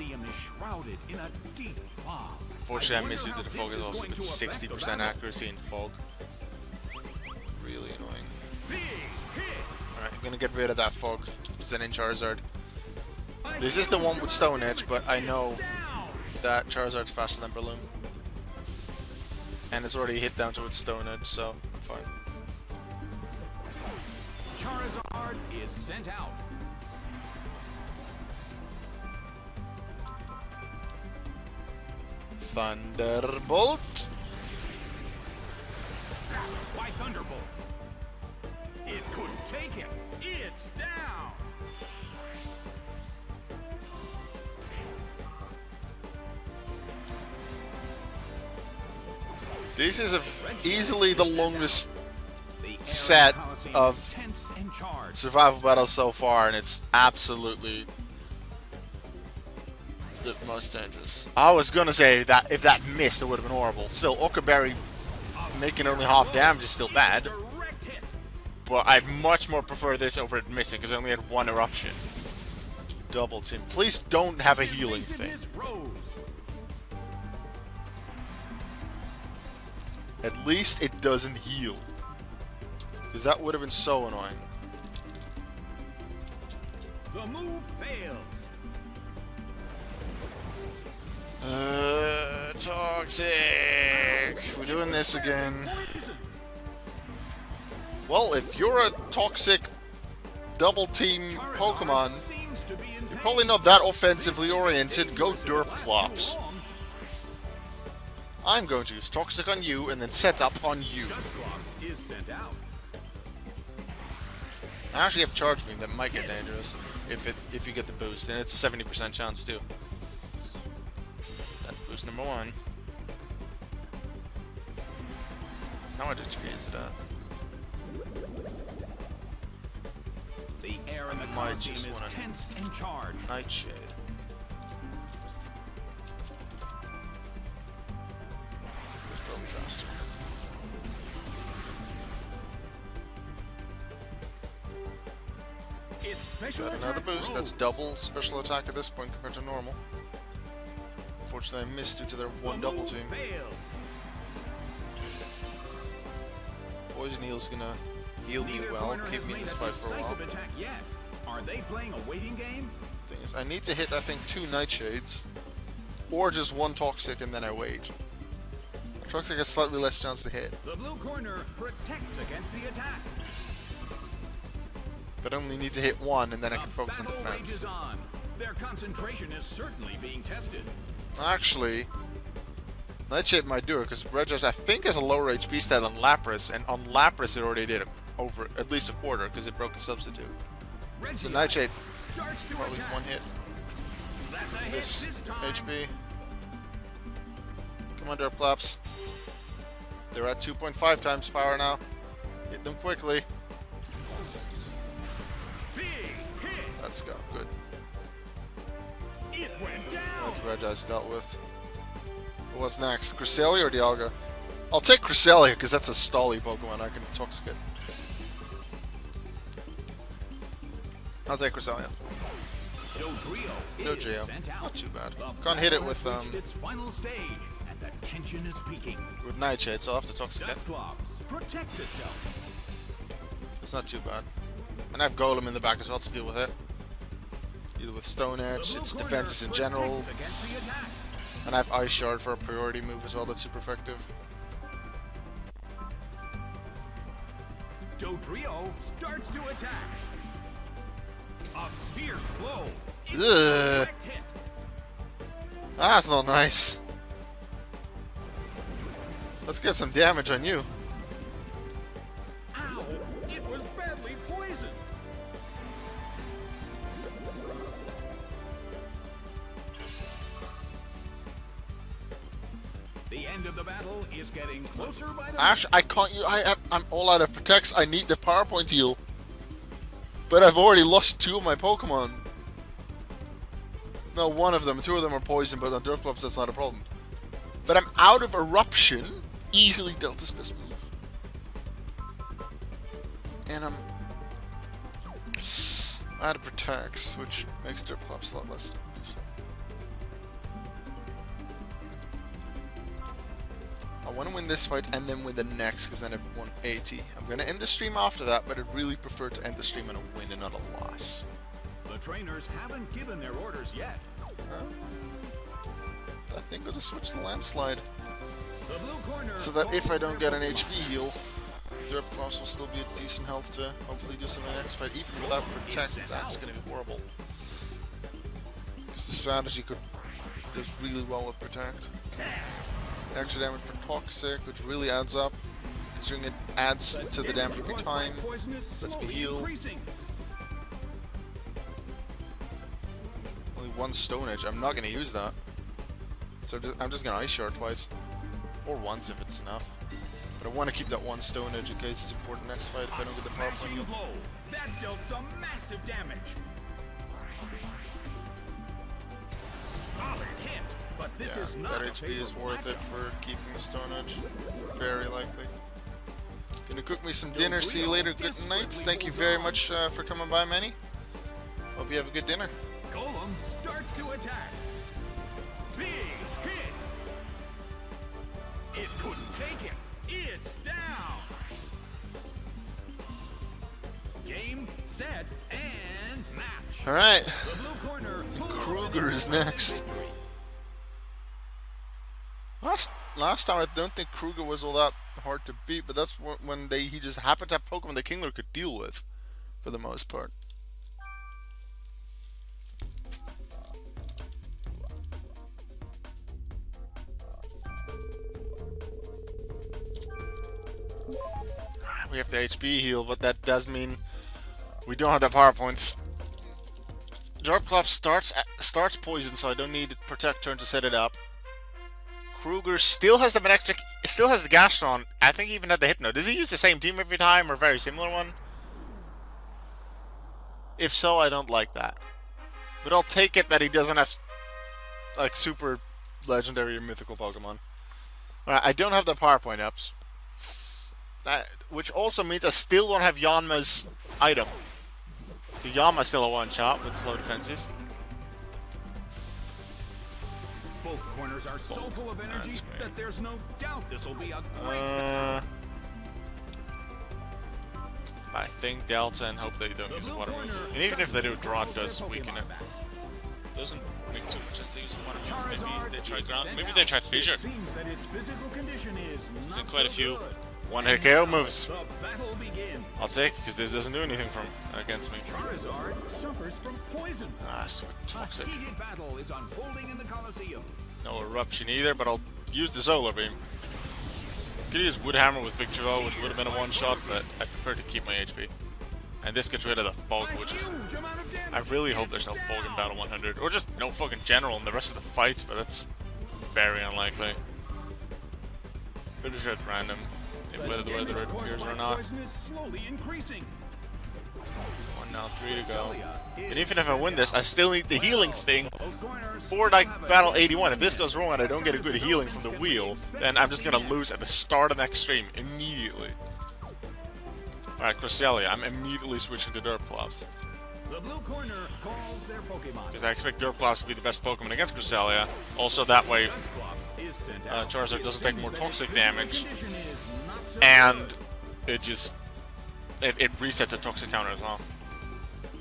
Unfortunately, I missed due to the fog is also with 60% accuracy in fog. Really annoying. Alright, I'm gonna get rid of that fog. Send in Charizard. This is the one with Stone Edge, but I know that Charizard's faster than Breloom. And it's already hit down to its Stone Edge, so I'm fine. Charizard is sent out. Thunderbolt. By Thunderbolt. It couldn't take him. It's down. This is easily the longest set of survival battles so far, and it's absolutely the most dangerous. I was gonna say that if that missed, it would have been horrible. Still, Ockerberry making only half damage is still bad, but I'd much more prefer this over it missing, because I only had one eruption. Double team. Please don't have a healing thing. At least it doesn't heal. Because that would have been so annoying. The move fails. Toxic. We're doing this again. Well, if you're a toxic double team Pokemon, you're probably not that offensively oriented. Go Dusclops. I'm going to use Toxic on you and then set up on you. Dusclops is sent out. I actually have Charge Beam that might get dangerous if you get the boost, and it's a 70% chance too. That's boost number one. How much HP is it at? The air in the I might Colosseum just is wanna tense and charged. Nightshade. It's probably faster. It's special Got another attack boost. Rose. That's double special attack at this point compared to normal. Unfortunately, I missed due to their one The double move team. fails. Poison Heal's gonna heal me Neither well, corner keep has me in made this a fight for a while. decisive attack yet. Are they playing a waiting game? Thing is, I need to hit, I think, 2 Nightshades, or just 1 Toxic, and then I wait. Toxic has slightly less chance to hit, The blue corner protects against the attack. but I only need to hit 1, and then I can The focus on battle defense. rages on. Their concentration is certainly being tested. Actually, Nightshade might do it, because Regice, I think, has a lower HP stat on Lapras, and on Lapras it already did over at least a quarter, because it broke a substitute. So Nightshade starts to probably attack. 1 hit. That's a hit This this time. HP. Come on, Dusclops. They're at 2.5 times power now. Hit them quickly. Big hit. Let's go. Good. It went down. That's Regice dealt with. What's next? Cresselia or Dialga? I'll take Cresselia because that's a stally Pokemon. I can Toxicate. I'll take Cresselia. Dodrio. Not too bad. Can't hit it with with Nightshade, so I'll have to Toxicate. Dusclops protects itself. It's not too bad. And I have Golem in the back as well to deal with it. Either with Stone Edge, its defenses in general. And I have Ice Shard for a priority move as well that's super effective. Dodrio starts to attack. A fierce blow. Ugh. That's not nice. Let's get some damage on you. Ow! It was badly poisoned. The end of the battle is getting closer by the Ash, I can't. I'm all out of protects. I need the power point heal, but I've already lost 2 of my Pokemon. No, 1 of them. 2 of them are poisoned, but on Dusclops that's not a problem. But I'm out of Eruption. Easily Delta Spist move, and I'm out of protects, which makes Dusclops a lot less useful. I want to win this fight and then win the next, because then I've won 80. I'm going to end the stream after that, but I'd really prefer to end the stream on a win and not a loss. The trainers haven't given their orders yet. I think I'll just switch the Landslide, The blue corner so that if I don't get an HP heal, Dusclops will still be at decent health to hopefully do something in the next fight. Even without Protect, that's going to be horrible. Because the strategy does really well with Protect. Extra damage for Toxic, which really adds up, considering it adds to the damage every time. Let's me heal. Only 1 Stone Edge. I'm not going to use that. So I'm just going to Ice Shard twice. Or once if it's enough. But I want to keep that 1 Stone Edge in case it's important next fight if I don't get the power point heal. That dealt some massive damage. Solid hit. But this is not that HP is worth it for keeping the Stone Edge. Very likely. Gonna cook me some dinner. See you later. Good night. Thank you very much for coming by, Manny. Hope you have a good dinner. Golem starts to attack. Big hit. It couldn't take it. It's down. Game, set, and match. Alright. The blue corner. Kruger is next. Last time I don't think Kruger was all that hard to beat, but that's when he just happened to have Pokemon the Kingler could deal with, for the most part. We have the HP heal, but that does mean we don't have the power points. Dusclops starts poison, so I don't need Protect turn to set it up. Kruger still has the Magnetic, still has the Gastron. I think he even had the Hypno. Does he use the same team every time or a very similar one? If so, I don't like that. But I'll take it that he doesn't have like super legendary or mythical Pokemon. Alright, I don't have the power point ups. Which also means I still don't have Yanma's item. The Yanma's still a one-shot with slow defenses. Both corners are so full of energy that there's no doubt this will be a great I think Delta and hope they don't use a water move. And even if they do, Draw does weaken it. Doesn't make too much sense they use a water move. Maybe they try ground. Maybe they try fissure. Using quite a few one-hit KO moves. I'll take it because this doesn't do anything against me. Ah, stupid Toxic. No Eruption either, but I'll use the Solar Beam. Could use Wood Hammer with Victrevo, which would have been a one-shot, but I prefer to keep my HP. And this gets rid of the Fog, which is... I really hope there's no Fog in Battle 100. Or just no Fog in general in the rest of the fights, but that's very unlikely. Pretty sure it's random, whether it appears or not. 1 now, 3 to go. And even if I win this, I still need the healing thing before like battle 81. If this goes wrong and I don't get a good healing from the wheel, then I'm just gonna lose at the start of the next stream immediately. Alright, Cresselia, I'm immediately switching to Dusclops. The blue corner calls their Pokemon. Because I expect Dusclops to be the best Pokemon against Cresselia. Also, that way, Charizard doesn't take more toxic damage. And it just... It resets a toxic counter as well.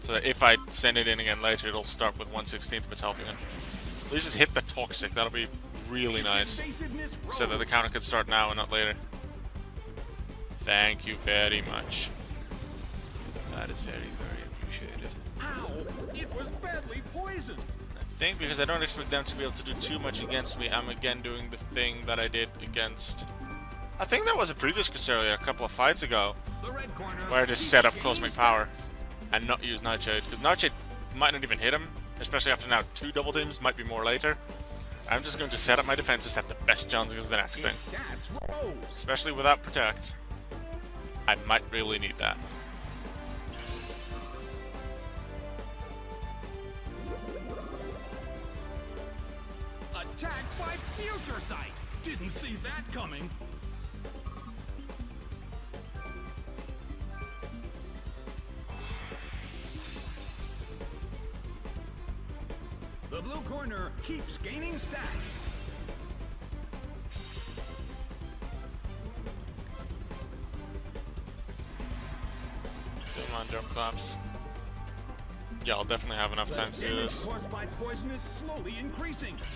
So that if I send it in again later, it'll start with 1/16 of its health again. At least just hit the toxic. That'll be really nice. So that the counter can start now and not later. Thank you very much. That is very, very appreciated. Ow! It was badly poisoned. I think because I don't expect them to be able to do too much against me, I'm again doing the thing that I did against... I think that was a previous Cresselia a couple of fights ago, where I just set up Cosmic Power and not use Nightshade, because Nightshade might not even hit him, especially after now 2 double teams, might be more later. I'm just going to set up my defenses to have the best chance against the next thing. Especially without Protect. I might really need that. Attacked by Future Sight! Didn't see that coming! The blue corner keeps gaining stats. Come on, Dusclops. Yeah, I'll definitely have enough time to do this.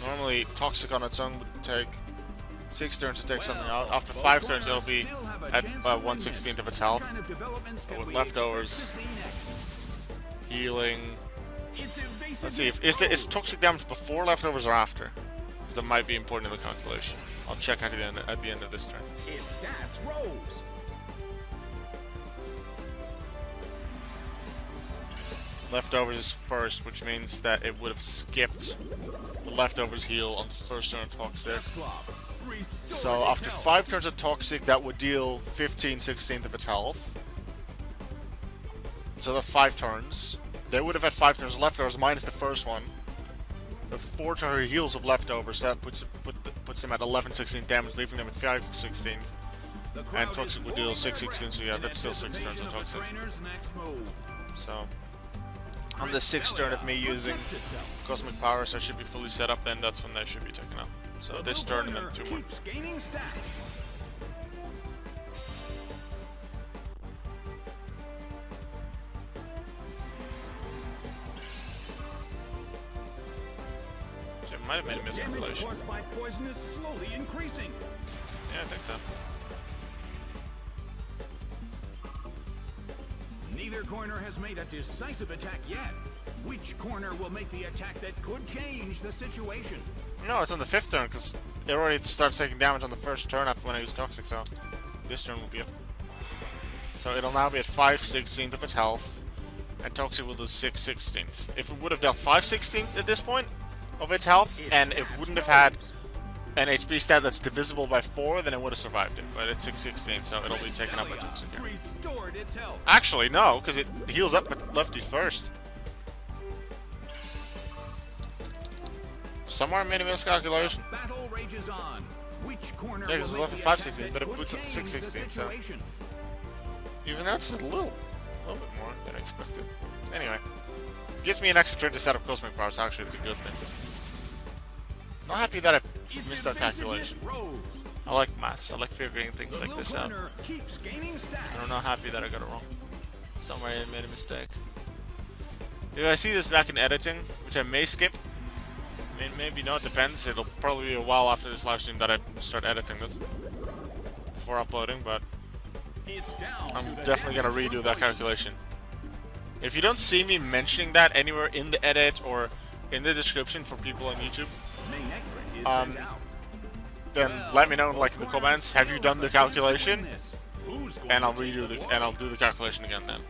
Normally, Toxic on its own would take 6 turns to take something out. After 5 turns, it'll be at 1/16 of its health. But with leftovers, healing... Let's see, is Toxic damage before leftovers or after? Because that might be important in the calculation. I'll check at the end of this turn. Its stats rose. Leftovers is first, which means that it would have skipped the leftovers heal on the first turn of Toxic. So after 5 turns of Toxic, that would deal 15/16 of its health. So that's 5 turns. They would have had 5 turns of leftovers minus the first one. That's 4 turn heals of leftovers. That puts them at 11/16 damage, leaving them at 5/16. And Toxic would deal 6/16, so yeah, that's still 6 turns of Toxic. So on the 6th turn of me using Cosmic Powers, I should be fully set up, then that's when they should be taken up. So this turn and then 2 more. So I might have made a miscalculation. Yeah, I think so. Neither corner has made a decisive attack yet. Which corner will make the attack that could change the situation? No, it's on the 5th turn, because it already starts taking damage on the 1st turn after when I use Toxic, so this turn will be up. So it'll now be at 5/16 of its health, and Toxic will do 6/16. If it would have dealt 5/16 at this point of its health, and it wouldn't have had an HP stat that's divisible by 4, then it would have survived it. But it's 6/16, so it'll be taken up by Toxic here. Actually, no, because it heals up at Lefty first. Somewhere I made a miscalculation. Yeah, because we left at 5/16, but it boots up to 6/16, so even out just a little bit more than I expected. Anyway, it gives me an extra turn to set up Cosmic Powers. Actually, it's a good thing. Not happy that I missed that calculation. I like maths. I like figuring things like this out. And I'm not happy that I got it wrong. Somewhere I made a mistake. If I see this back in editing, which I may skip, maybe not, depends. It'll probably be a while after this live stream that I start editing this before uploading, but I'm definitely gonna redo that calculation. If you don't see me mentioning that anywhere in the edit or in the description for people on YouTube, then let me know in the comments. Have you done the calculation? And I'll do the calculation again then.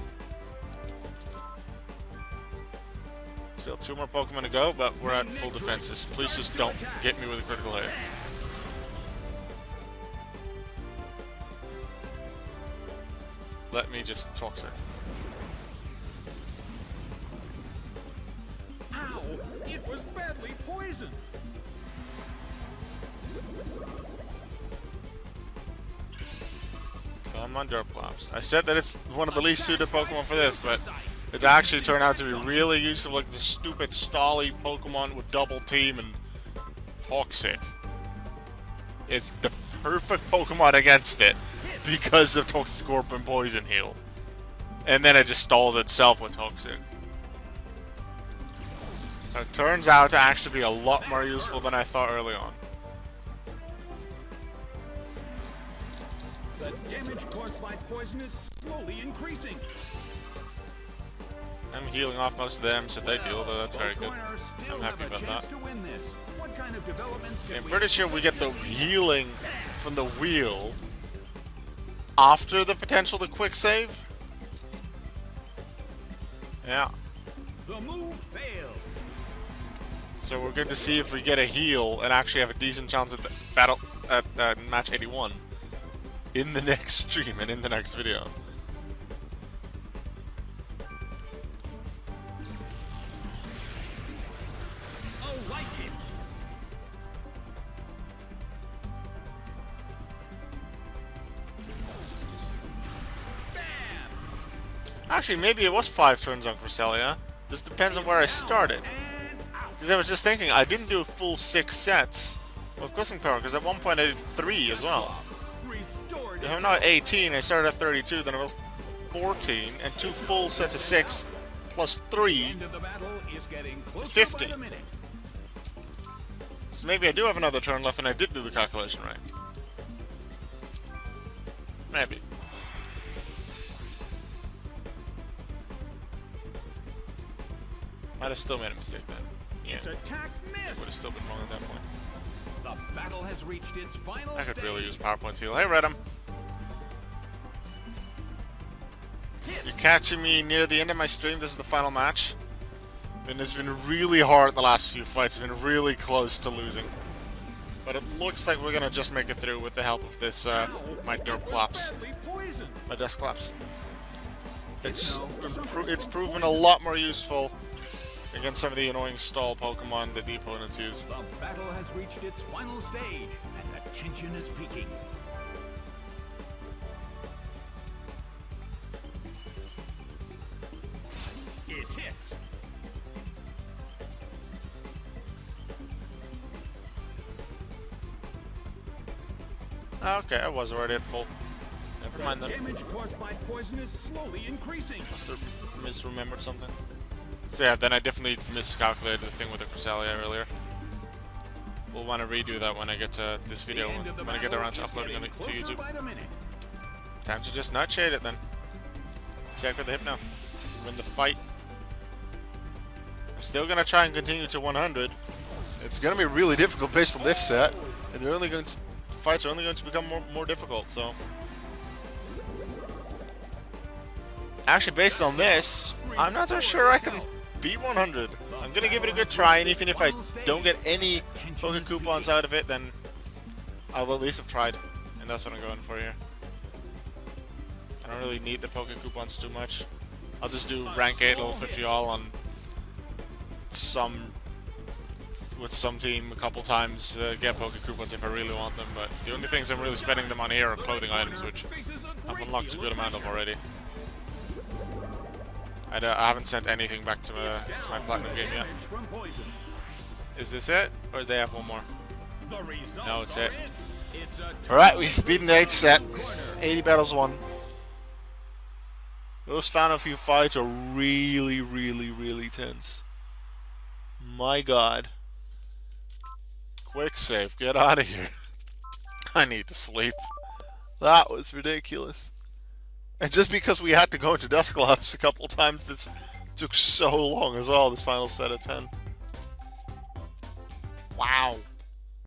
Still 2 more Pokemon to go, but we're at full defenses. Please just don't get me with a critical hit. Let me just Toxic. It was badly poisoned. Come on, Dusclops. I said that it's one of the least suited Pokemon for this, but it's actually turned out to be really useful. Like the stupid Stolly Pokemon with double team and Toxic. It's the perfect Pokemon against it because of Toxic Orb and Poison Heal. And then it just stalls itself with Toxic. So it turns out to actually be a lot more useful than I thought early on. The damage caused by poison is slowly increasing. I'm healing off most of them, so they deal, though that's very good. I'm happy about that. What kind of developments I'm pretty sure we get the healing from the wheel after the potential to quick save. Yeah. The move fails. So we're good to see if we get a heal and actually have a decent chance at the battle at match 81 in the next stream and in the next video. Oh, like it. Actually, maybe it was 5 turns on Cresselia. Just depends on where I started. Because I was just thinking, I didn't do a full 6 sets of Questing Power, because at one point I did 3 as well. If I'm not at 18, I started at 32, then it was 14, and 2 full sets of 6 plus 3 is 50. So maybe I do have another turn left and I did do the calculation right. Maybe. Might have still made a mistake then. Yeah. Its attack missed. Would have still been wrong at that point. The battle has reached its final I could stage. really use PowerPoint's heal. Hey, Redham. You're catching me near the end of my stream. This is the final match. And it's been really hard the last few fights. It's been really close to losing. But it looks like we're going to just make it through with the help of this, my Dusclops. My Dusclops. It's proven a lot more useful against some of the annoying stall Pokemon that the opponents use. The battle has reached its final stage, and the tension is peaking. It hits. Okay, I was already at full. Never mind then. Damage caused by poison is slowly increasing. Must have misremembered something. So yeah, then I definitely miscalculated the thing with the Cresselia earlier. We'll want to redo that when I get to this video, when I get around to uploading it to YouTube. Time to just nutshade it then. Exactly the Hypno. Win the fight. I'm still going to try and continue to 100. It's going to be really difficult based on this set. And they're only going to, fights are only going to become more difficult, so. Actually, based on this, I'm not so sure I can beat 100. I'm going to give it a good try, and even if I don't get any Poké Coupons out of it, then I'll at least have tried. And that's what I'm going for here. I don't really need the Poké Coupons too much. I'll just do rank 8 level 50 all on with some team a couple times to get Poké Coupons if I really want them, but the only things I'm really spending them on here are clothing items, which I've unlocked a good amount of already. I haven't sent anything back to my Platinum game yet. Is this it? Or do they have one more? No, it's it. Alright, we've beaten the 8th set. 80 battles won. Those final few fights are really, really, really tense. My god. Quick save, get out of here. I need to sleep. That was ridiculous. And just because we had to go into Dusclops a couple times, this took so long as well, this final set of 10. Wow.